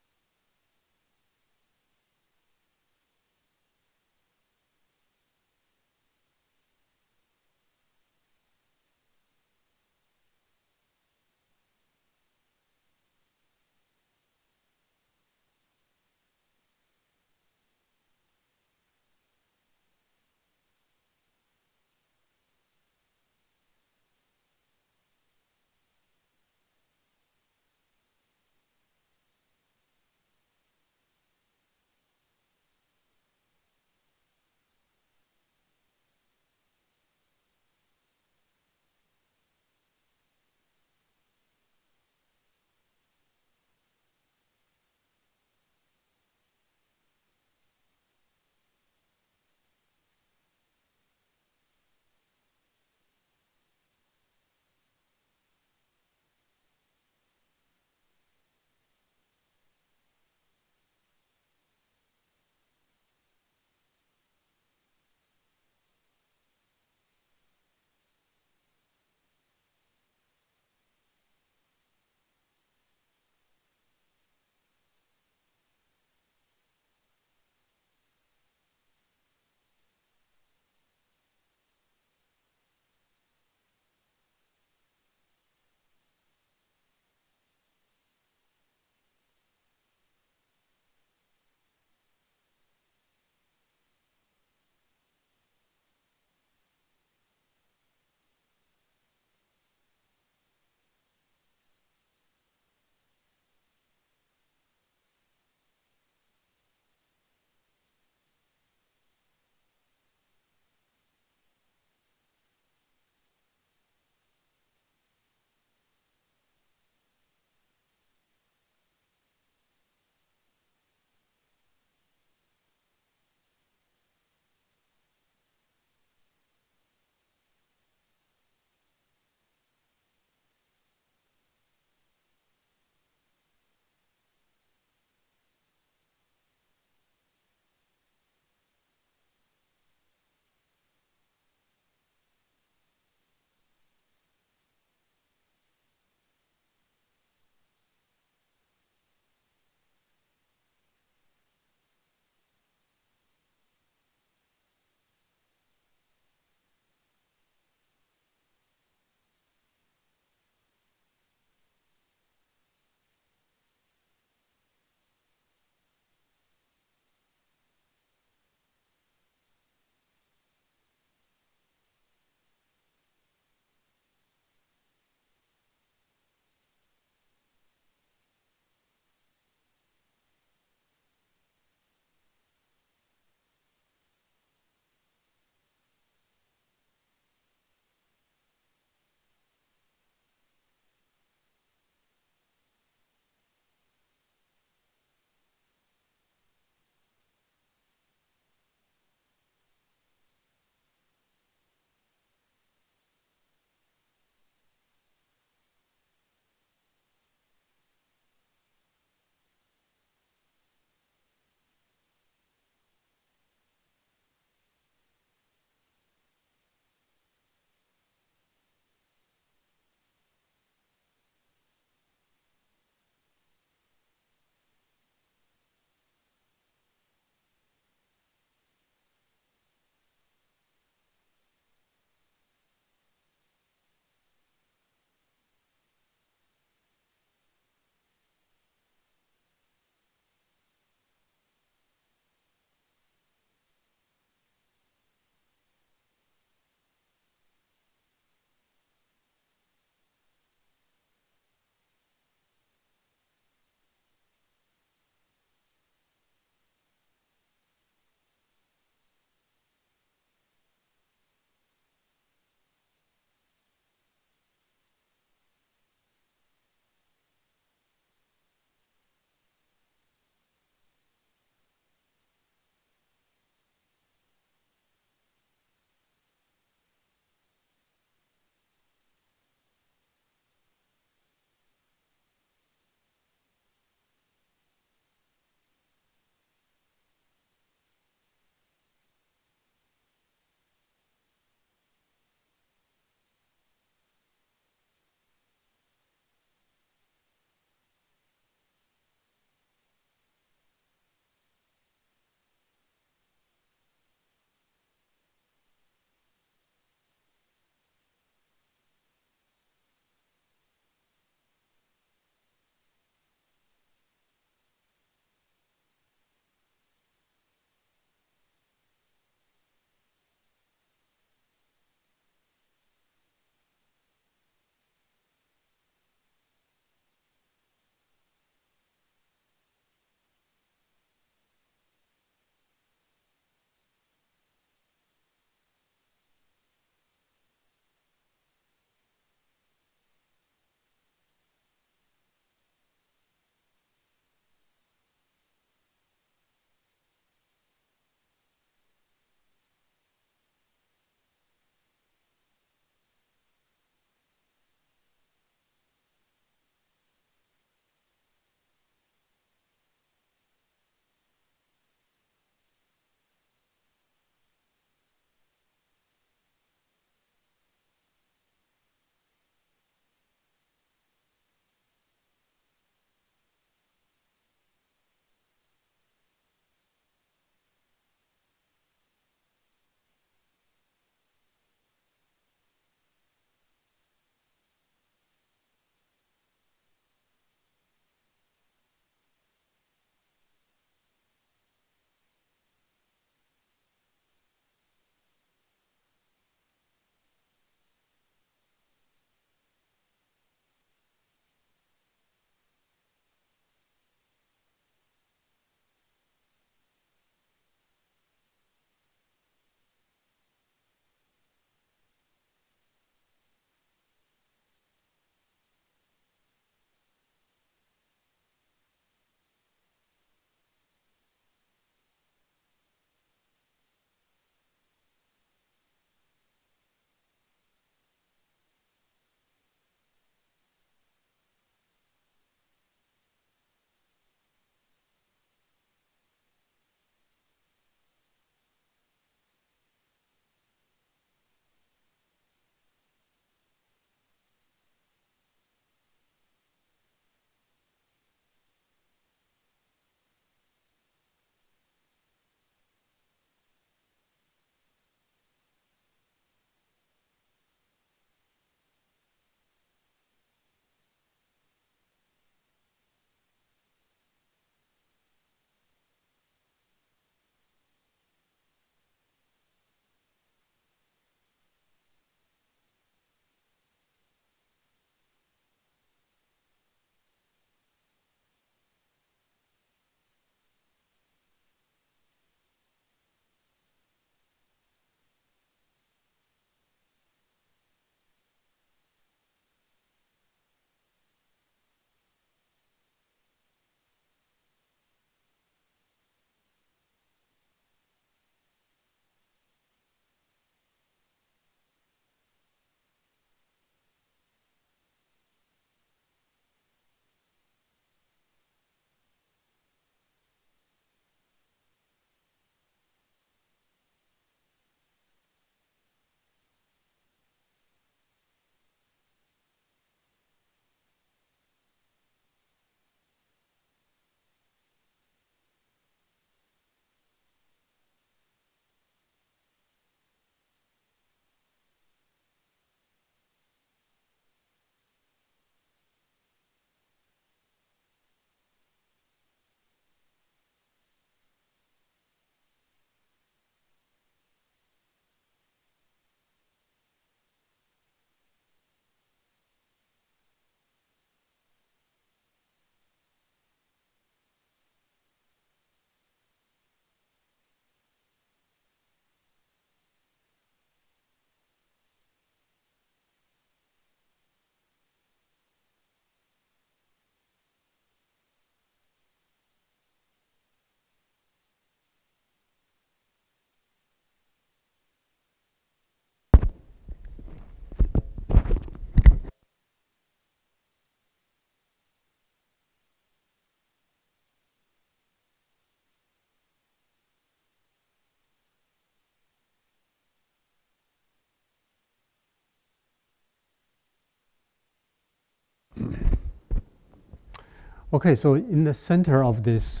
Okay, so in the center of this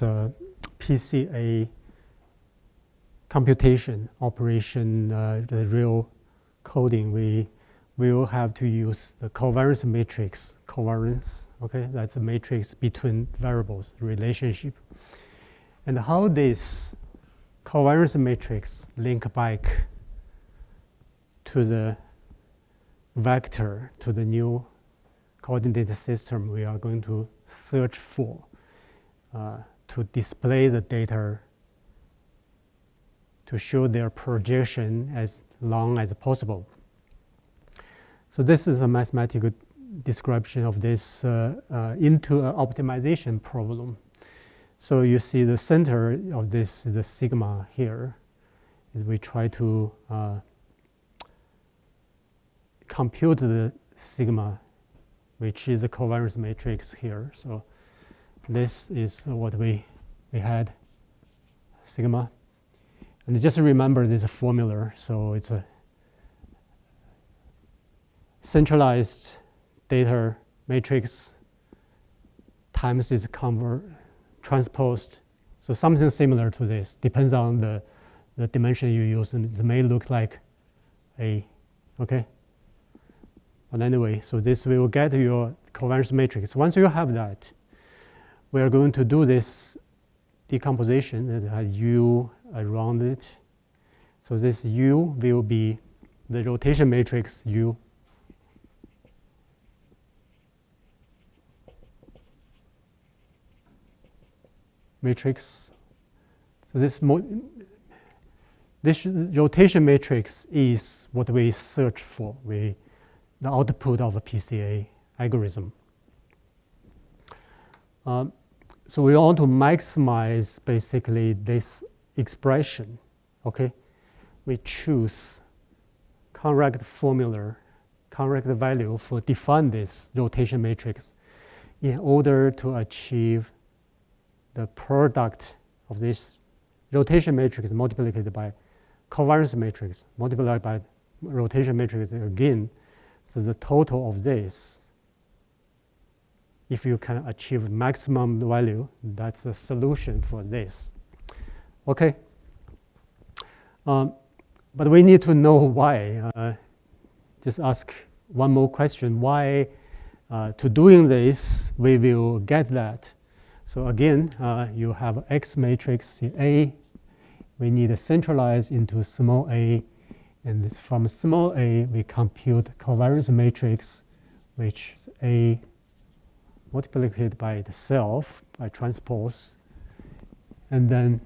PCA computation operation, the real coding, we will have to use the covariance matrix. Covariance, okay, that's a matrix between variables relationship. And how this covariance matrix link back to the vector, to the new coordinate system we are going to search for to display the data, to show their projection as long as possible. So this is a mathematical description of this into an optimization problem. So you see the center of this is the sigma here. Is we try to compute the sigma, which is the covariance matrix here. So this is what we had, sigma. And just remember this formula. So it's a centralized data matrix times its transposed. So something similar to this. Depends on the dimension you use, and it may look like A, okay? But anyway, so this will get your covariance matrix. Once you have that, we are going to do this decomposition that has U around it. So this U will be the rotation matrix U. Matrix. So this rotation matrix is what we search for, the output of a PCA algorithm. So we want to maximize basically this expression, okay? We choose correct formula, correct value for define this rotation matrix in order to achieve the product of this rotation matrix multiplied by covariance matrix multiplied by rotation matrix again. So the total of this, if you can achieve maximum value, that's the solution for this. Okay. But we need to know why. Just ask one more question. Why to doing this, we will get that. So again, you have X matrix in A. We need to centralize into small a. And from small a, we compute covariance matrix, which is A multiplied by itself, by transpose. And then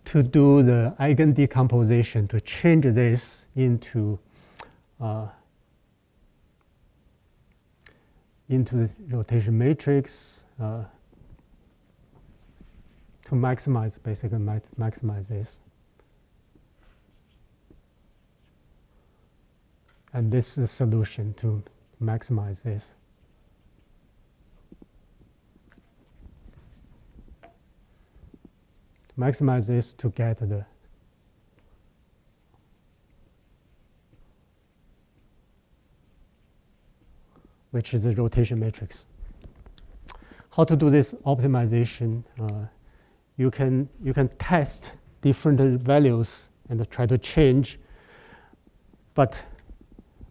to do the eigen decomposition, to change this into the rotation matrix, to maximize, basically maximize this. And this is the solution to maximize this. Maximize this to get the which is the rotation matrix. How to do this optimization? You can test different values and try to change, but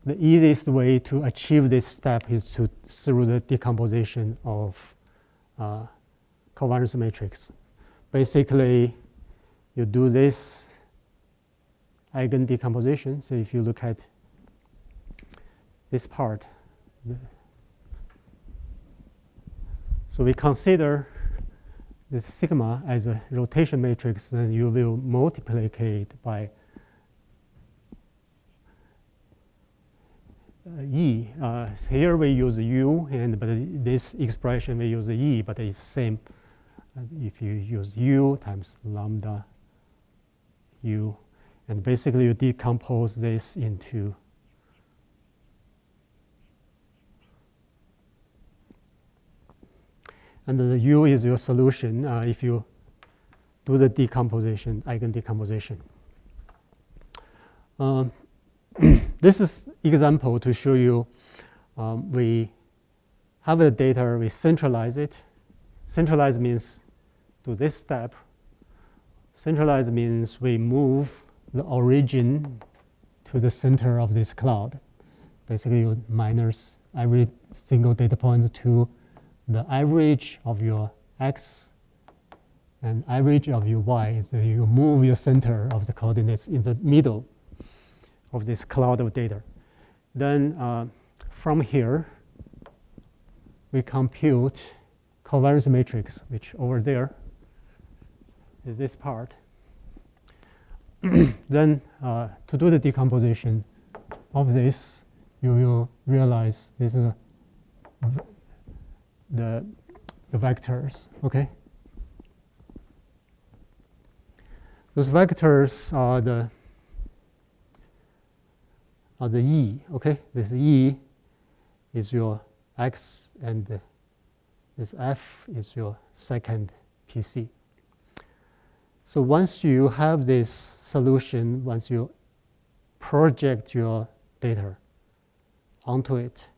the easiest way to achieve this step is through the decomposition of covariance matrix. Basically, you do this eigen decomposition. So if you look at this part, so we consider this sigma as a rotation matrix, then you will multiply it by E. Here we use U, but this expression we use E, but it's the same. If you use U times lambda U, and basically you decompose this into and the U is your solution if you do the decomposition, eigen decomposition. This is example to show you we have the data, we centralize it. Centralize means do this step. Centralize means we move the origin to the center of this cloud. Basically, you minus every single data point to the average of your x and average of your y. So you move your center of the coordinates in the middle of this cloud of data. Then from here, we compute covariance matrix, which over there is this part. Then to do the decomposition of this, you will realize this is the vectors, okay? Those vectors are the E, okay? This E is your X, and this F is your second PC. So once you have this solution, once you project your data onto it,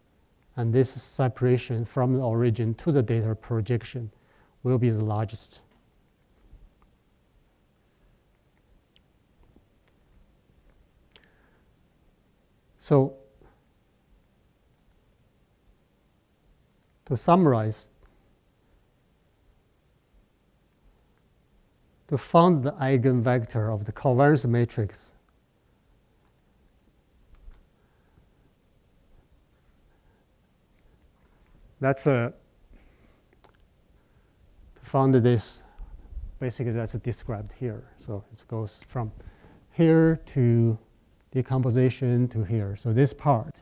and this separation from the origin to the data projection will be the largest. So to summarize, to find the eigenvector of the covariance matrix, that's to find this, basically that's described here. So it goes from here to decomposition to here. So this part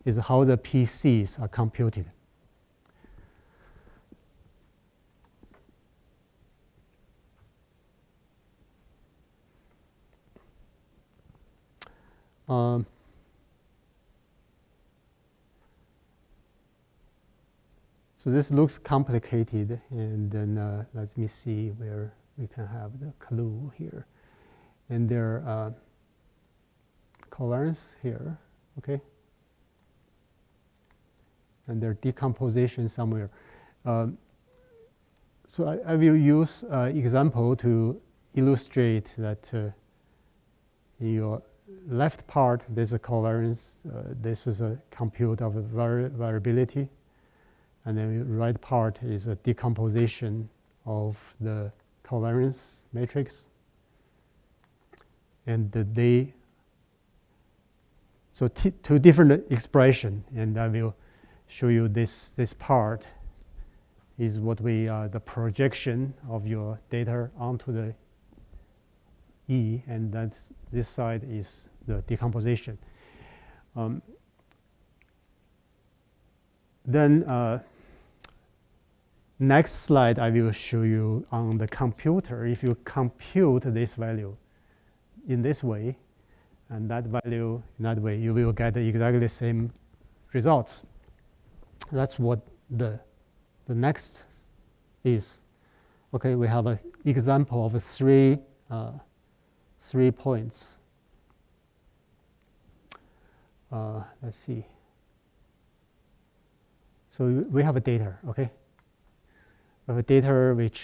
is how the PCs are computed. So this looks complicated, and then let me see where we can have the clue here. And there are covariance here, okay? And their decomposition somewhere. So I will use example to illustrate that in your left part, there's a covariance. This is a compute of variability. And then the right part is a decomposition of the covariance matrix. And so two different expression, and I will show you this part is what the projection of your data onto the E, and this side is the decomposition. Then next slide, I will show you on the computer. If you compute this value in this way, and that value in that way, you will get exactly the same results. That's what the next is. Okay, we have an example of three points. Let's see. So we have a data, okay? We have a data which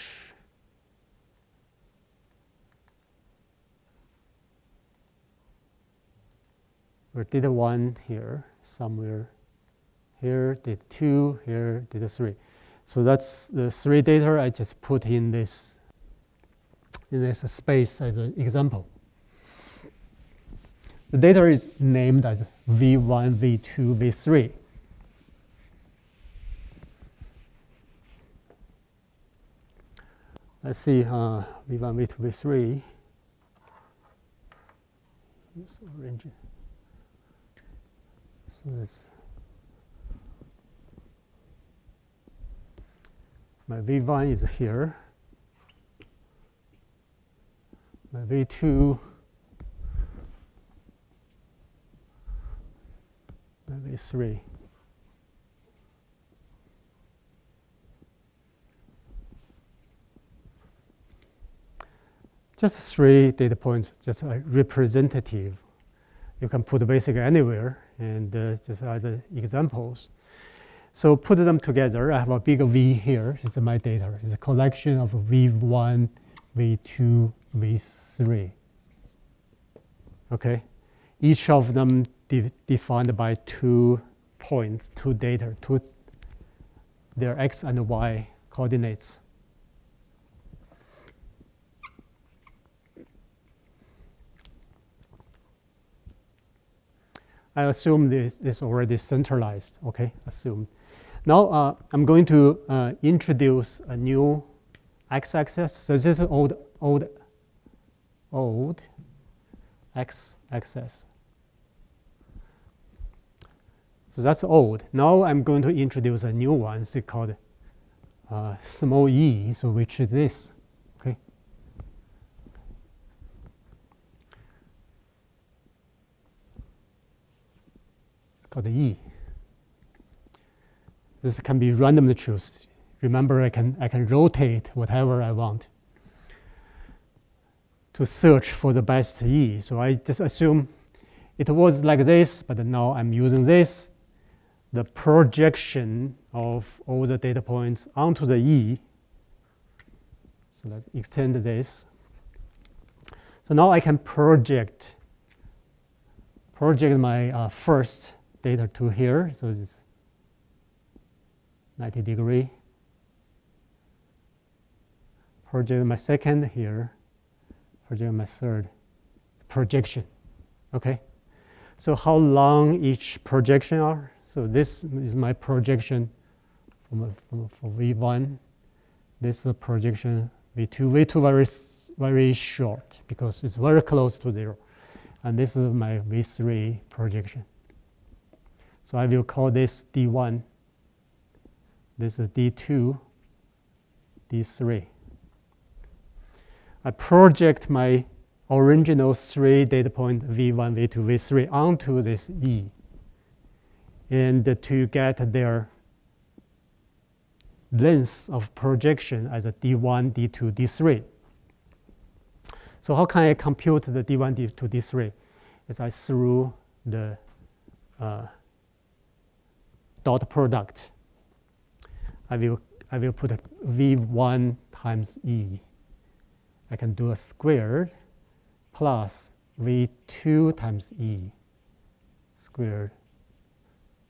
where data 1 here, somewhere here, data 2, here, data 3. So that's the 3 data I just put in this space as an example. The data is named as V1, V2, V3. Let's see, V1, V2, V3. Use orange. So that's my V1 is here. My V2, my V3. Just 3 data points, just representative. You can put basically anywhere, and just as examples. So put them together. I have a big V here. It's my data. It's a collection of V1, V2, V3. Okay, each of them defined by 2 points, 2 data, their x and y coordinates. I assume this is already centralized. Okay, assumed. Now I'm going to introduce a new x-axis. So this is old x-axis. So that's old. Now I'm going to introduce a new one. It's called small e. So which is this? Okay. It's called e. This can be randomly chosen. Remember, I can rotate whatever I want to search for the best e. So I just assume it was like this, but now I'm using this, the projection of all the data points onto the e. So let's extend this. So now I can project my first data to here. So it's 90 degree. Project my second here. Project my third. Projection. Okay. So how long each projection are? So this is my projection for V1. This is the projection V2. V2 very short because it's very close to 0. And this is my V3 projection. So I will call this D1. This is D2, D3. I project my original 3 data point V1, V2, V3 onto this E. And to get their length of projection as a D1, D2, D3. So how can I compute the D1, D2, D3? Is I through the dot product. I will put a V1 times E. I can do a squared plus V2 times E squared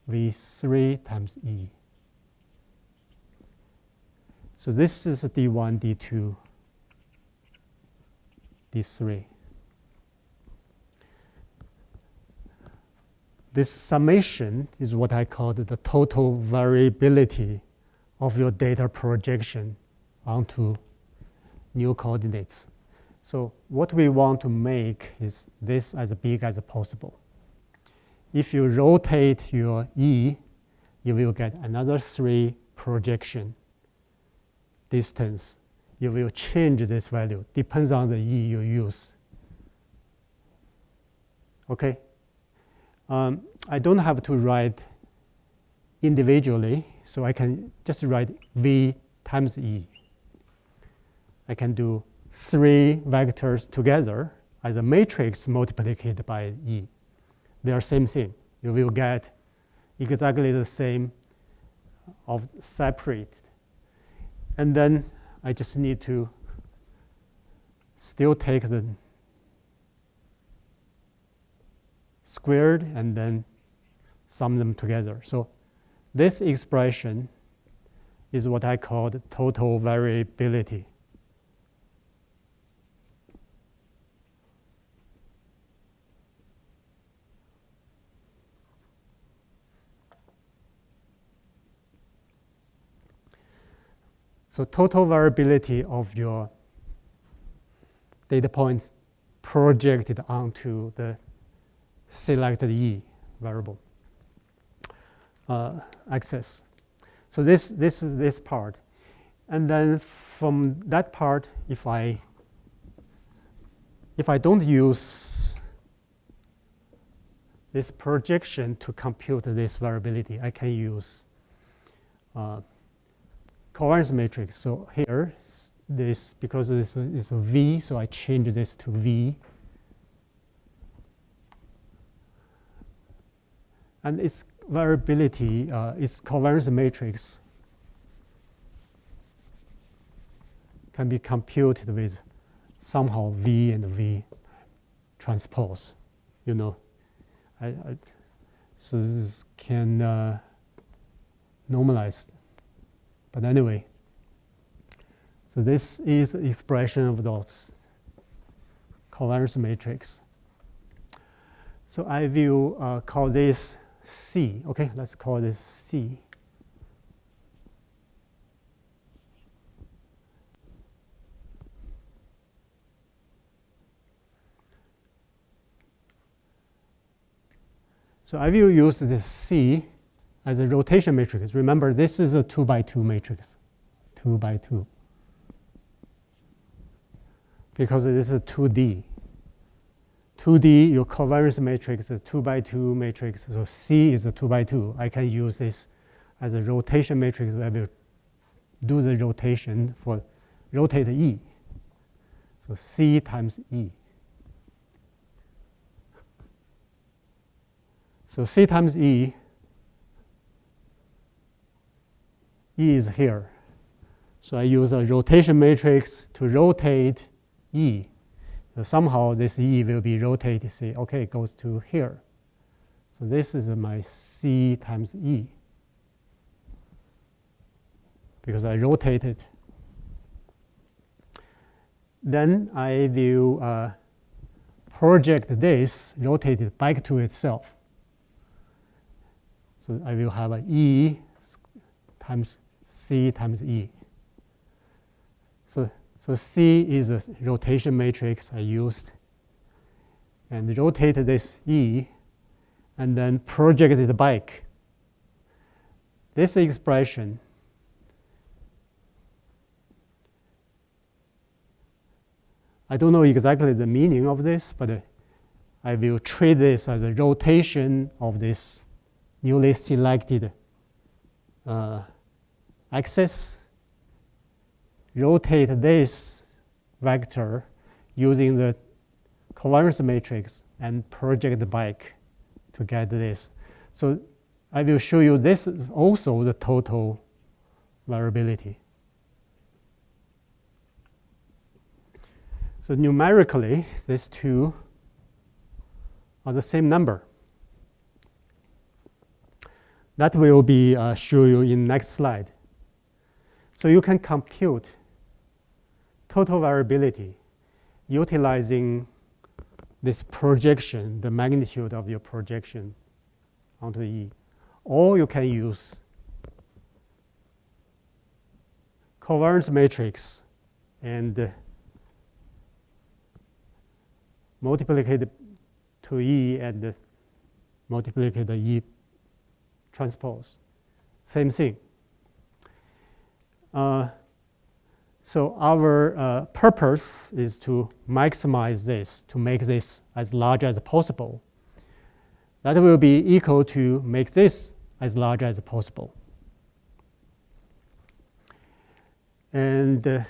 V3 times E. So this is a D1, D2, D3. This summation is what I call the total variability of your data projection onto new coordinates. So what we want to make is this as big as possible. If you rotate your E, you will get another 3 projection distance. You will change this value, depends on the E you use. Okay? I don't have to write individually, so I can just write V times E. I can do 3 vectors together as a matrix multiplied by E. They are same thing. You will get exactly the same of separate. And then I just need to still take the squared and then sum them together. So this expression is what I call the total variability. So total variability of your data points projected onto the selected E variable axis. So this is this part. And then from that part, if I don't use this projection to compute this variability, I can use covariance matrix. So here, this, because this is a V, so I change this to V. And it's variability its covariance matrix can be computed with somehow V and V transpose. You know, so this can normalize. But anyway, so this is the expression of those covariance matrix. So I will call this C. Okay, let's call this C. So I will use this C as a rotation matrix. Remember, this is a 2 by 2 matrix, 2 by 2, because this is 2D. 2D, your covariance matrix is 2 by 2 matrix. So C is a 2 by 2. I can use this as a rotation matrix. I will do the rotation for rotate E. So C times E. So C times E, E is here. So I use a rotation matrix to rotate E. So somehow this E will be rotated, say, okay, it goes to here. So this is my C times E, because I rotate it. Then I will project this, rotate it back to itself. So I will have a E times C times E. So C is a rotation matrix I used, and rotate this E, and then project it back. This expression I don't know exactly the meaning of this, but I will treat this as a rotation of this newly selected axis. Rotate this vector using the covariance matrix and project back to get this. So I will show you this is also the total variability. So numerically, these two are the same number. That will be show you in next slide. So you can compute total variability utilizing this projection, the magnitude of your projection onto E. Or you can use covariance matrix and multiplicate to E and multiplicate the E transpose. Same thing. So our purpose is to maximize this, to make this as large as possible. That will be equal to make this as large as possible. And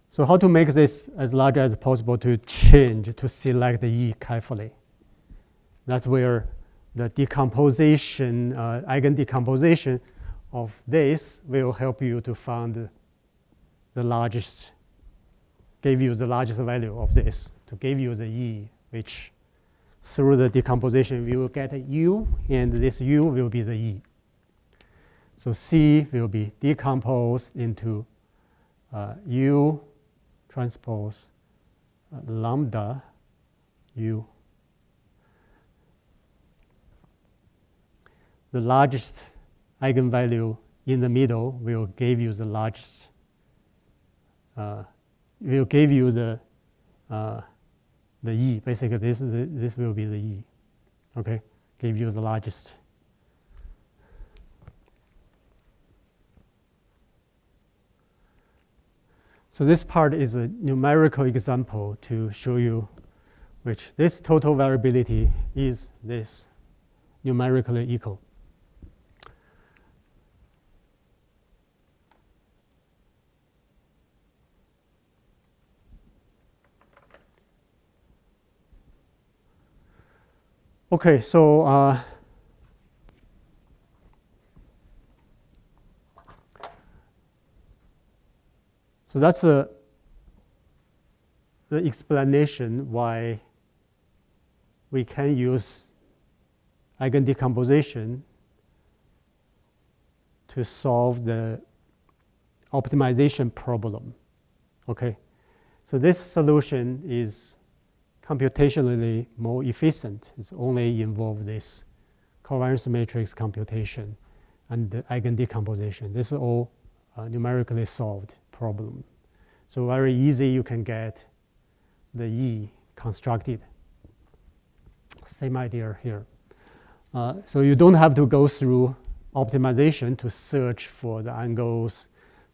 so how to make this as large as possible to change, to select the E carefully. That's where the decomposition, eigendecomposition of this will help you to find the largest, give you the largest value of this, to give you the E, which through the decomposition we will get a U, and this U will be the E. So C will be decomposed into U transpose lambda U. The largest eigenvalue in the middle will give you the largest, will give you the E. Basically, this will be the E. Okay, give you the largest. So this part is a numerical example to show you which this total variability is this numerically equal. Okay, so that's the explanation why we can use eigendecomposition to solve the optimization problem. Okay, so this solution is computationally more efficient. It's only involved this covariance matrix computation and the eigendecomposition. This is all numerically solved problem. So very easy, you can get the E constructed. Same idea here. So you don't have to go through optimization to search for the angles,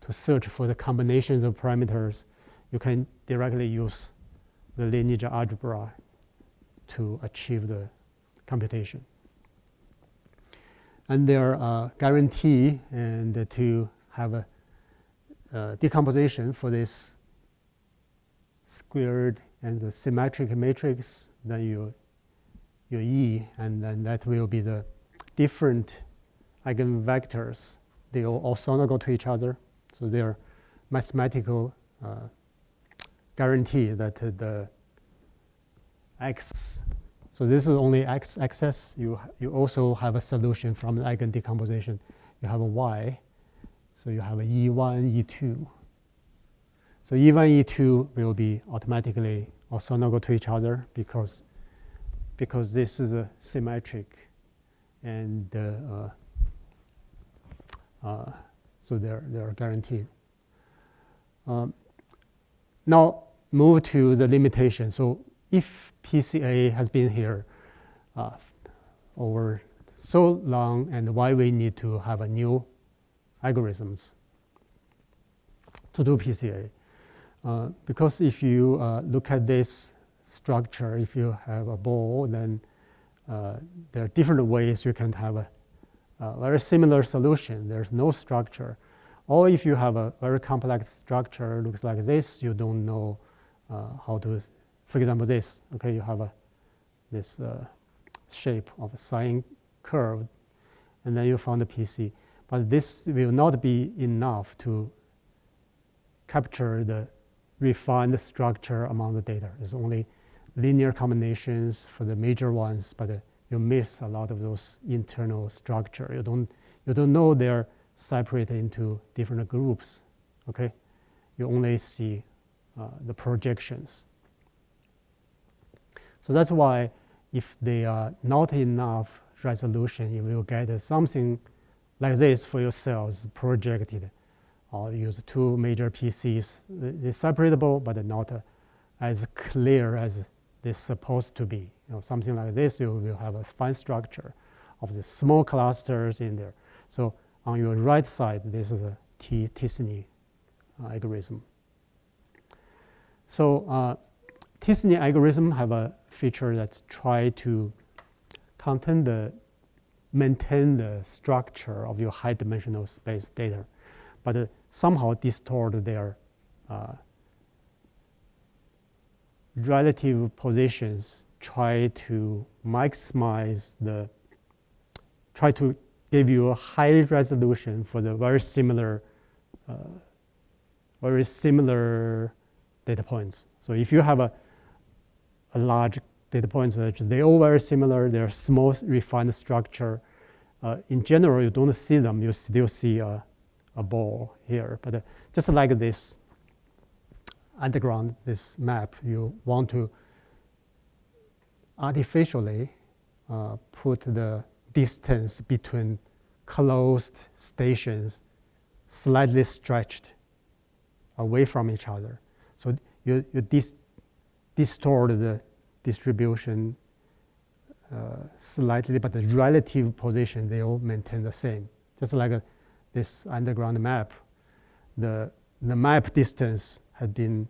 to search for the combinations of parameters. You can directly use the lineage algebra to achieve the computation. And there are guarantee and to have a decomposition for this squared and the symmetric matrix, then your E, and then that will be the different eigenvectors. They are orthogonal to each other, so they're mathematical guarantee that the x, so this is only x-axis. You also have a solution from the eigendecomposition. You have a y, so you have a E1, E2. So E1, E2 will be automatically orthogonal to each other because this is a symmetric, and so they're guaranteed. Now move to the limitation. So if PCA has been here over so long, and why we need to have a new algorithms to do PCA? Because if you look at this structure, if you have a ball, then there are different ways you can have a very similar solution. There's no structure. Or if you have a very complex structure, looks like this, you don't know how to, for example, this, okay, you have this shape of a sine curve, and then you found the PC. But this will not be enough to capture the refined structure among the data. It's only linear combinations for the major ones, but you miss a lot of those internal structure. You don't know they're separated into different groups. Okay, you only see the projections. So that's why if they are not enough resolution, you will get something like this for your cells projected. Or use two major PCs. They're separable, but not as clear as they're supposed to be. Something like this, you will have a fine structure of the small clusters in there. So on your right side, this is a T-SNE algorithm. So T-SNE algorithm have a feature that try to maintain the structure of your high-dimensional space data, but somehow distort their relative positions, try to maximize try to give you a high resolution for the very similar data points. So if you have a large data points, they're all very similar, they're small refined structure. In general, you don't see them, you still see a ball here. But just like this underground, this map, you want to artificially put the distance between closed stations slightly stretched away from each other. So you distort the distribution slightly, but the relative position, they all maintain the same. Just like this underground map, the map distance has been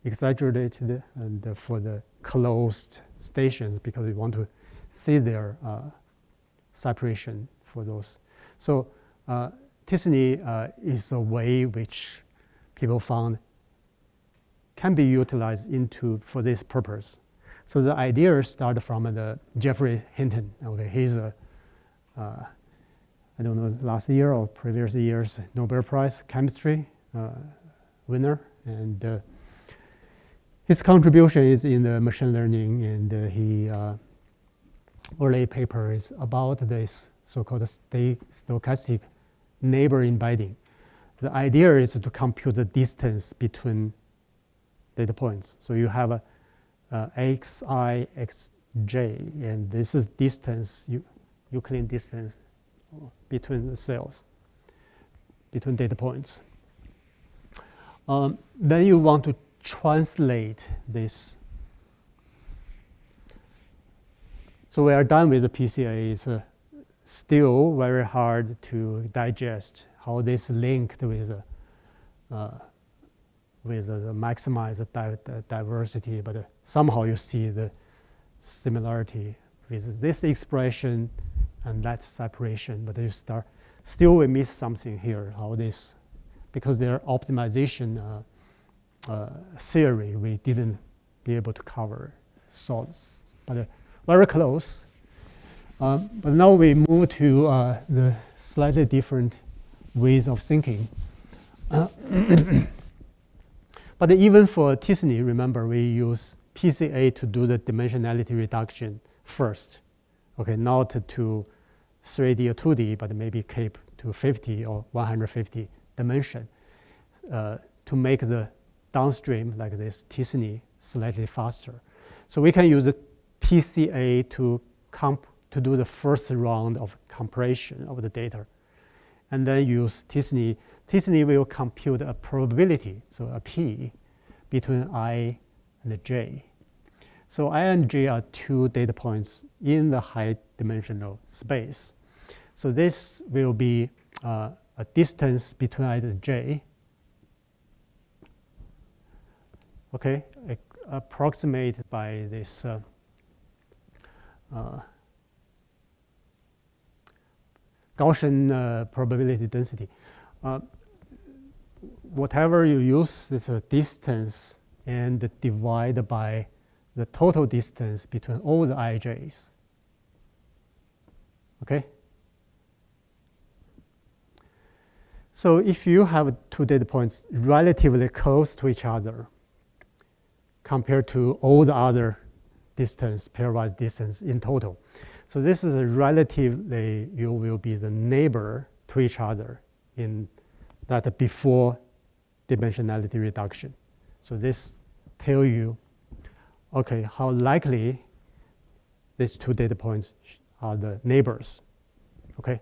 exaggerated and for the closed stations because we want to see their separation for those. So T-SNE is a way which people found can be utilized for this purpose. So the idea started from the Jeffrey Hinton. Okay, he's a I don't know, last year or previous year's Nobel Prize chemistry winner, and his contribution is in the machine learning, and he early paper is about this so-called stochastic neighbor embedding. The idea is to compute the distance between data points. So you have a xi, xj, and this is distance, Euclidean distance between the cells, between data points. Then you want to translate this. So we are done with the PCA. It's still very hard to digest how this linked with the maximized diversity, but somehow you see the similarity with this expression and that separation, but you still we miss something here, how this, because their optimization theory we didn't be able to cover solves, but very close. But now we move to the slightly different ways of thinking. But even for t-SNE, remember we use PCA to do the dimensionality reduction first. Okay, not to 3D or 2D, but maybe keep to 50 or 150 dimension to make the downstream, like this t-SNE, slightly faster. So we can use the PCA to do the first round of compression of the data, and then use t-SNE. t-SNE will compute a probability, so a P, between I and J. So I and J are two data points in the high dimensional space. So this will be a distance between I and J, okay, approximated by this Gaussian probability density. Whatever you use, it's a distance and divide by the total distance between all the ij's. Okay? So if you have two data points relatively close to each other compared to all the other distance, pairwise distance in total. So this is a relatively, you will be the neighbor to each other in that before dimensionality reduction. So this tell you, okay, how likely these two data points are the neighbors, okay?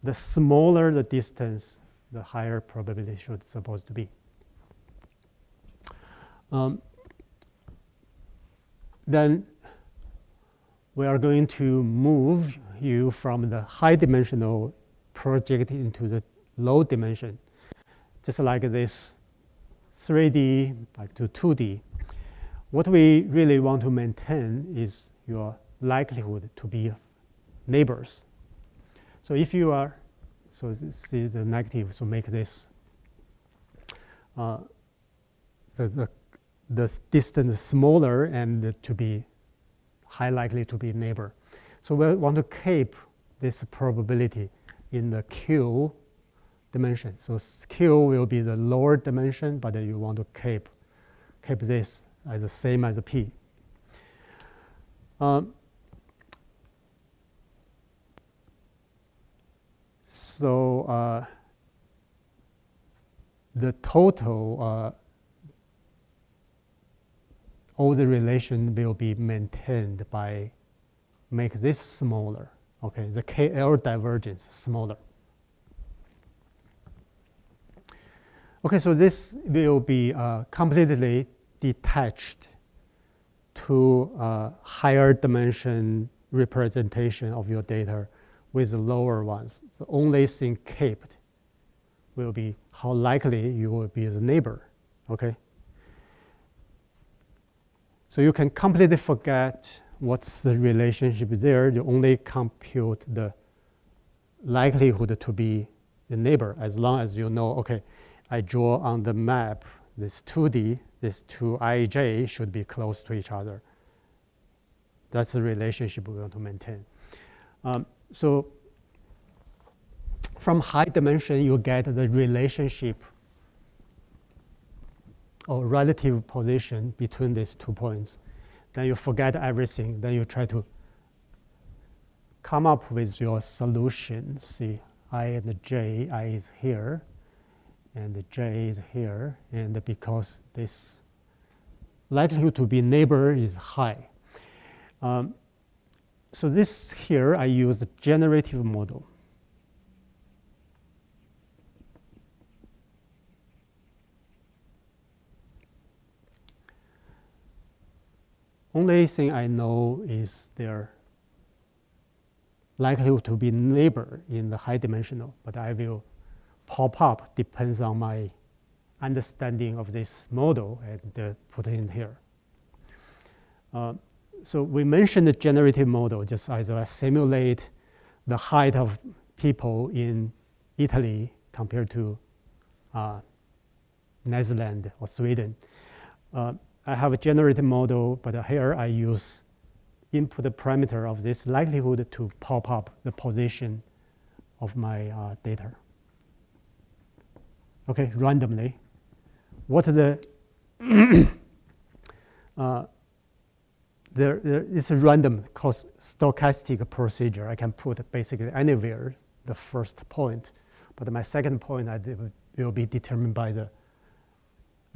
The smaller the distance, the higher probability should supposed to be. Then we are going to move you from the high dimensional project into the low dimension, just like this 3D back to 2D. What we really want to maintain is your likelihood to be neighbors. So if you are, so this is the negative, so make this the distance smaller and to be high likely to be neighbor. So we want to keep this probability in the Q dimension. So Q will be the lower dimension, but you want to keep this as the same as a P. So the total, all the relation will be maintained by make this smaller, okay, the KL divergence smaller. Okay, so this will be completely detached to higher dimension representation of your data with the lower ones. The only thing kept will be how likely you will be the neighbor, okay? So you can completely forget what's the relationship there. You only compute the likelihood to be the neighbor as long as you know, okay, I draw on the map this 2D, this 2ij should be close to each other. That's the relationship we're going to maintain. So from high dimension, you get the relationship or relative position between these 2 points. Then you forget everything. Then you try to come up with your solution. See, I and j, I is here, and the j is here. And because this likelihood to be neighbor is high. So this here, I use the generative model. Only thing I know is their likelihood to be neighbor in the high dimensional, but I will pop up depends on my understanding of this model and put it in here. So we mentioned the generative model just as I simulate the height of people in Italy compared to Netherlands or Sweden. I have a generative model, but here I use input parameter of this likelihood to pop up the position of my data. Okay, randomly. What are the it's a random stochastic procedure. I can put basically anywhere the first point, but my second point will be determined by the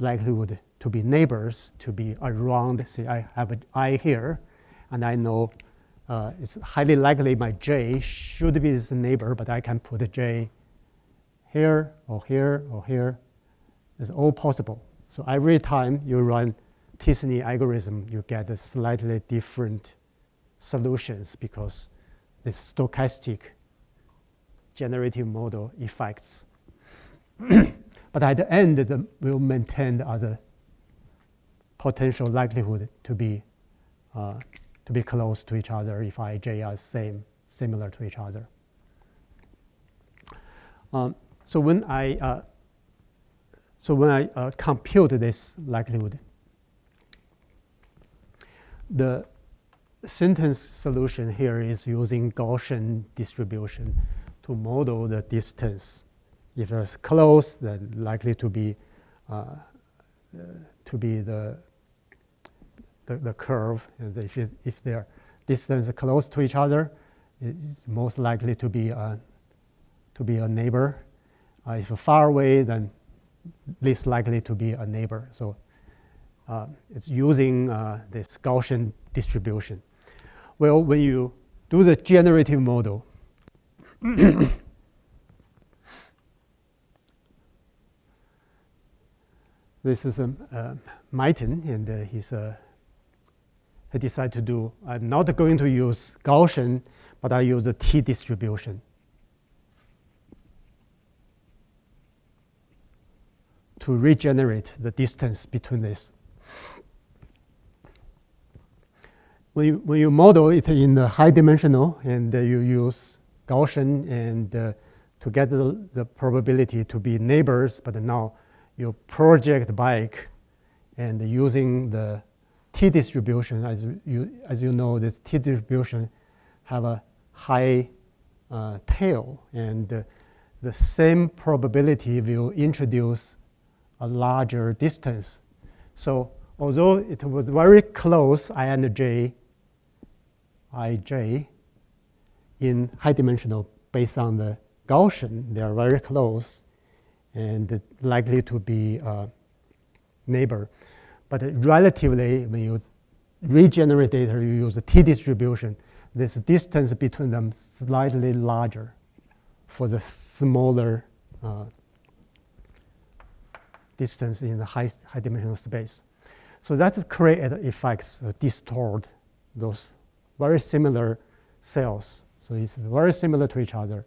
likelihood to be neighbors, to be around. See, I have an I here, and I know it's highly likely my j should be this neighbor, but I can put a j here or here or here. It's all possible. So every time you run T-SNE algorithm, you get a slightly different solutions because this stochastic generative model effects. But at the end, we'll maintain the other potential likelihood to be close to each other if I, j are similar to each other. So when I compute this likelihood, the sentence solution here is using Gaussian distribution to model the distance. If it's close, then likely to be the curve. And if their distance close to each other, it's most likely to be a neighbor. If far away, then least likely to be a neighbor. So it's using this Gaussian distribution. Well, when you do the generative model, this is Martin, and he decided to do, I'm not going to use Gaussian, but I use the T distribution to regenerate the distance between this. When you model it in the high dimensional and you use Gaussian and to get the probability to be neighbors, but now you project back and using the T distribution, as you know, this T distribution have a high tail, and the same probability will introduce a larger distance. So although it was very close, ij in high dimensional based on the Gaussian, they are very close and likely to be a neighbor. But relatively, when you regenerate data, you use the T distribution, this distance between them slightly larger for the smaller distance in the high dimensional space. So that's create effects, distort those very similar cells. So it's very similar to each other.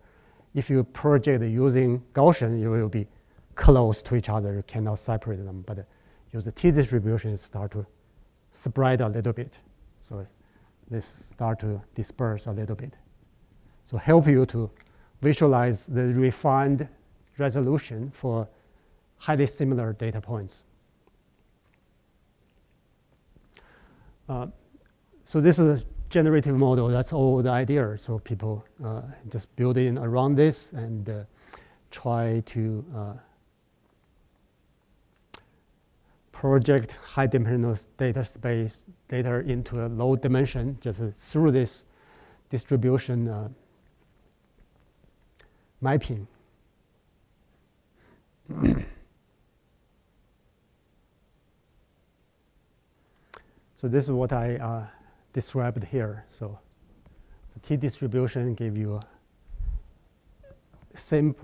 If you project using Gaussian, you will be close to each other. You cannot separate them. But use the T distribution, start to spread a little bit. So this start to disperse a little bit. So help you to visualize the refined resolution for highly similar data points. So this is generative model, that's all the idea. So people just build in around this and try to project high-dimensional data space data into a low dimension just through this distribution mapping. So this is what I described here. So the T distribution give you same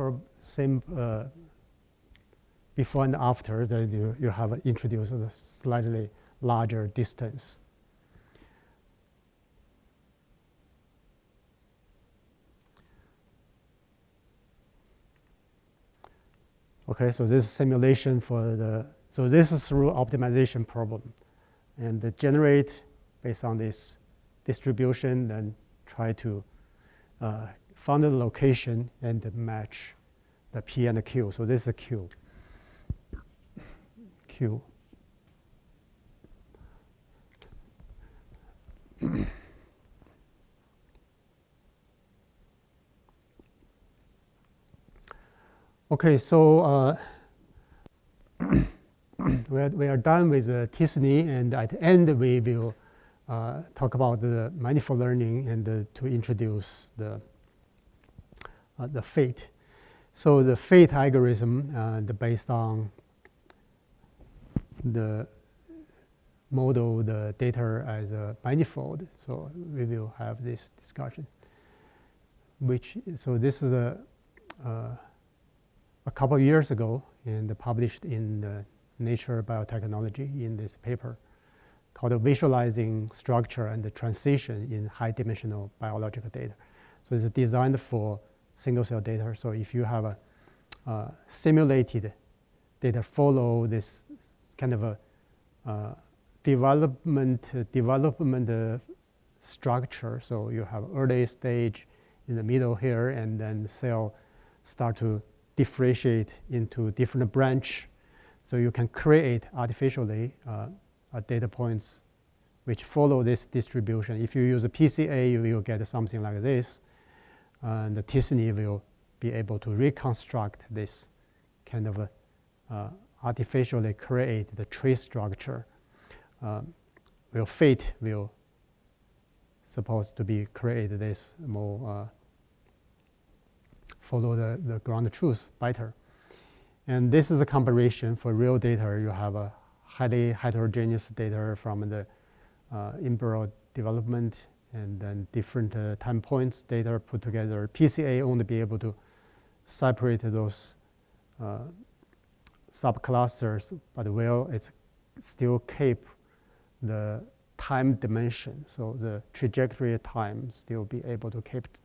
before and after. Then you have introduced a slightly larger distance. Okay, so this is simulation for the, so this is through optimization problem. And the generate based on this distribution and try to find the location and match the P and the Q. So this is a Q. Q. Okay, so we are done with the t-SNE, and at the end we will talk about the manifold learning and to introduce the fate. So the fate algorithm based on the model the data as a manifold. So we will have this discussion. So this is a couple of years ago and published in Nature Biotechnology in this paper called Visualizing Structure and the Transition in High-Dimensional Biological Data. So it's designed for single-cell data. So if you have a simulated data follow this kind of a development structure. So you have early stage in the middle here, and then the cell start to differentiate into different branch. So you can create artificially data points which follow this distribution. If you use a PCA, you will get something like this. And the t-SNE will be able to reconstruct this kind of artificially create the tree structure. Fate will supposed to be created this more follow the ground truth better. And this is a comparison for real data. You have a highly heterogeneous data from the embryo development and then different time points data put together. PCA only be able to separate those subclusters, but it still keep the time dimension. So the trajectory time still be able to keep it.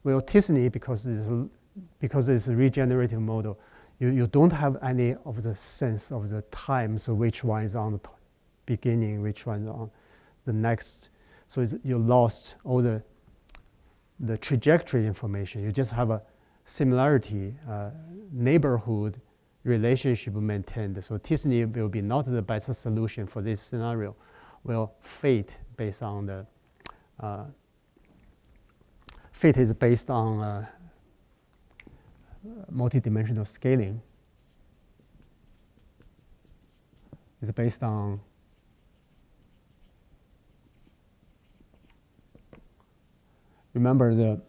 Well, t-SNE, because it's a regenerative model, you don't have any of the sense of the time, so which one is on the beginning, which one is on the next. So you lost all the trajectory information. You just have a similarity, neighborhood relationship maintained. So t-SNE will be not the best solution for this scenario. Well, fate based on the fate is based on multidimensional scaling. It's based on remember the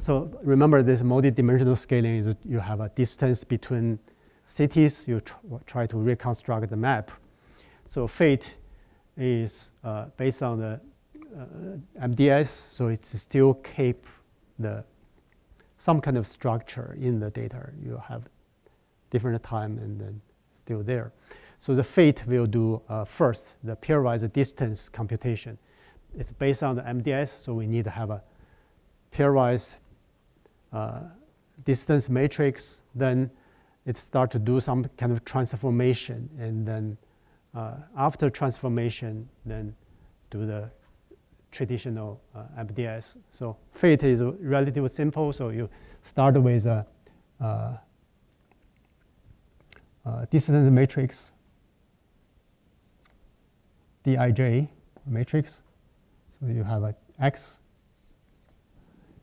so remember this multidimensional scaling is you have a distance between cities. You try to reconstruct the map. So fate is based on the MDS, so it still keep some kind of structure in the data. You have different time and then still there. So the fate will do first the pairwise distance computation. It's based on the MDS, so we need to have a pairwise distance matrix. Then it start to do some kind of transformation, and then after transformation, then do the traditional MDS. So fate is relatively simple. So you start with a distance matrix, Dij matrix. So you have a X.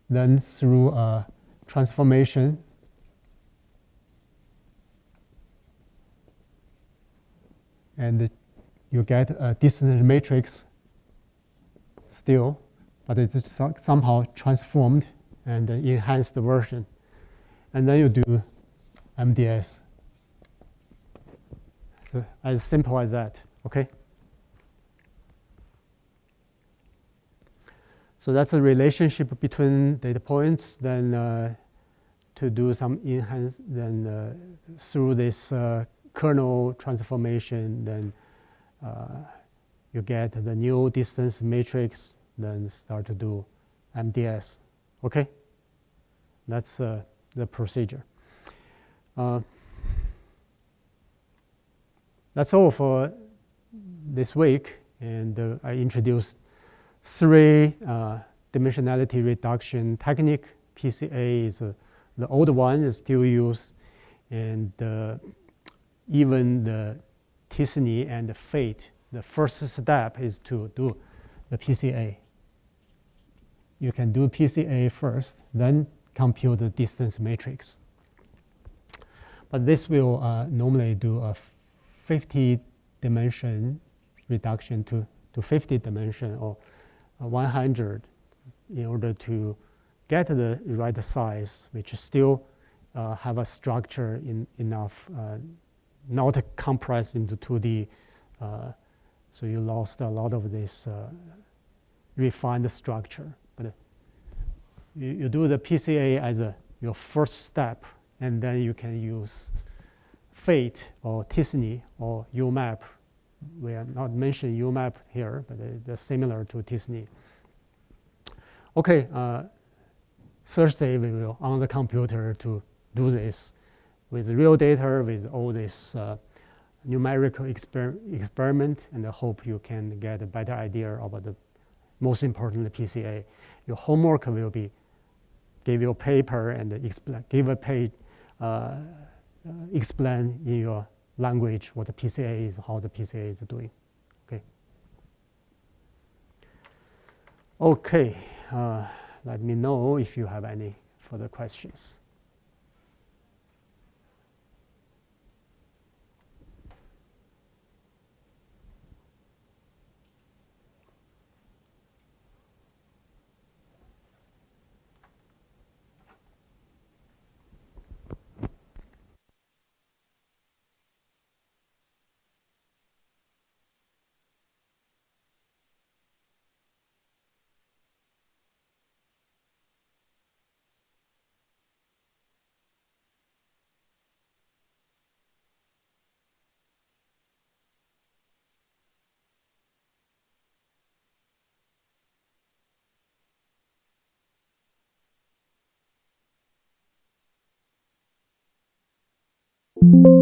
Then through a transformation, and you get a distance matrix still, but it's somehow transformed and enhanced version. And then you do MDS. So as simple as that, okay? So that's a relationship between data points. Then to do some enhance, then through this kernel transformation, then you get the new distance matrix, then start to do MDS, okay? That's the procedure. That's all for this week, and I introduced 3 dimensionality reduction technique. PCA is the old one is still used, and even the t-SNE and the FATE, the first step is to do the PCA. You can do PCA first, then compute the distance matrix. But this will normally do a 50-dimension reduction to 50 dimension or 100 in order to get the right size, which still have a structure enough, not compressed into 2D. So you lost a lot of this refined structure. But you do the PCA as your first step, and then you can use FATE or t-SNE or UMAP. We are not mentioning UMAP here, but they're similar to t-SNE. Okay, Thursday we will on the computer to do this with real data, with all this numerical experiment, and I hope you can get a better idea about the most important PCA. Your homework will be give you a paper and give a page, explain in your language what the PCA is, how the PCA is doing. Okay. Okay. Let me know if you have any further questions. you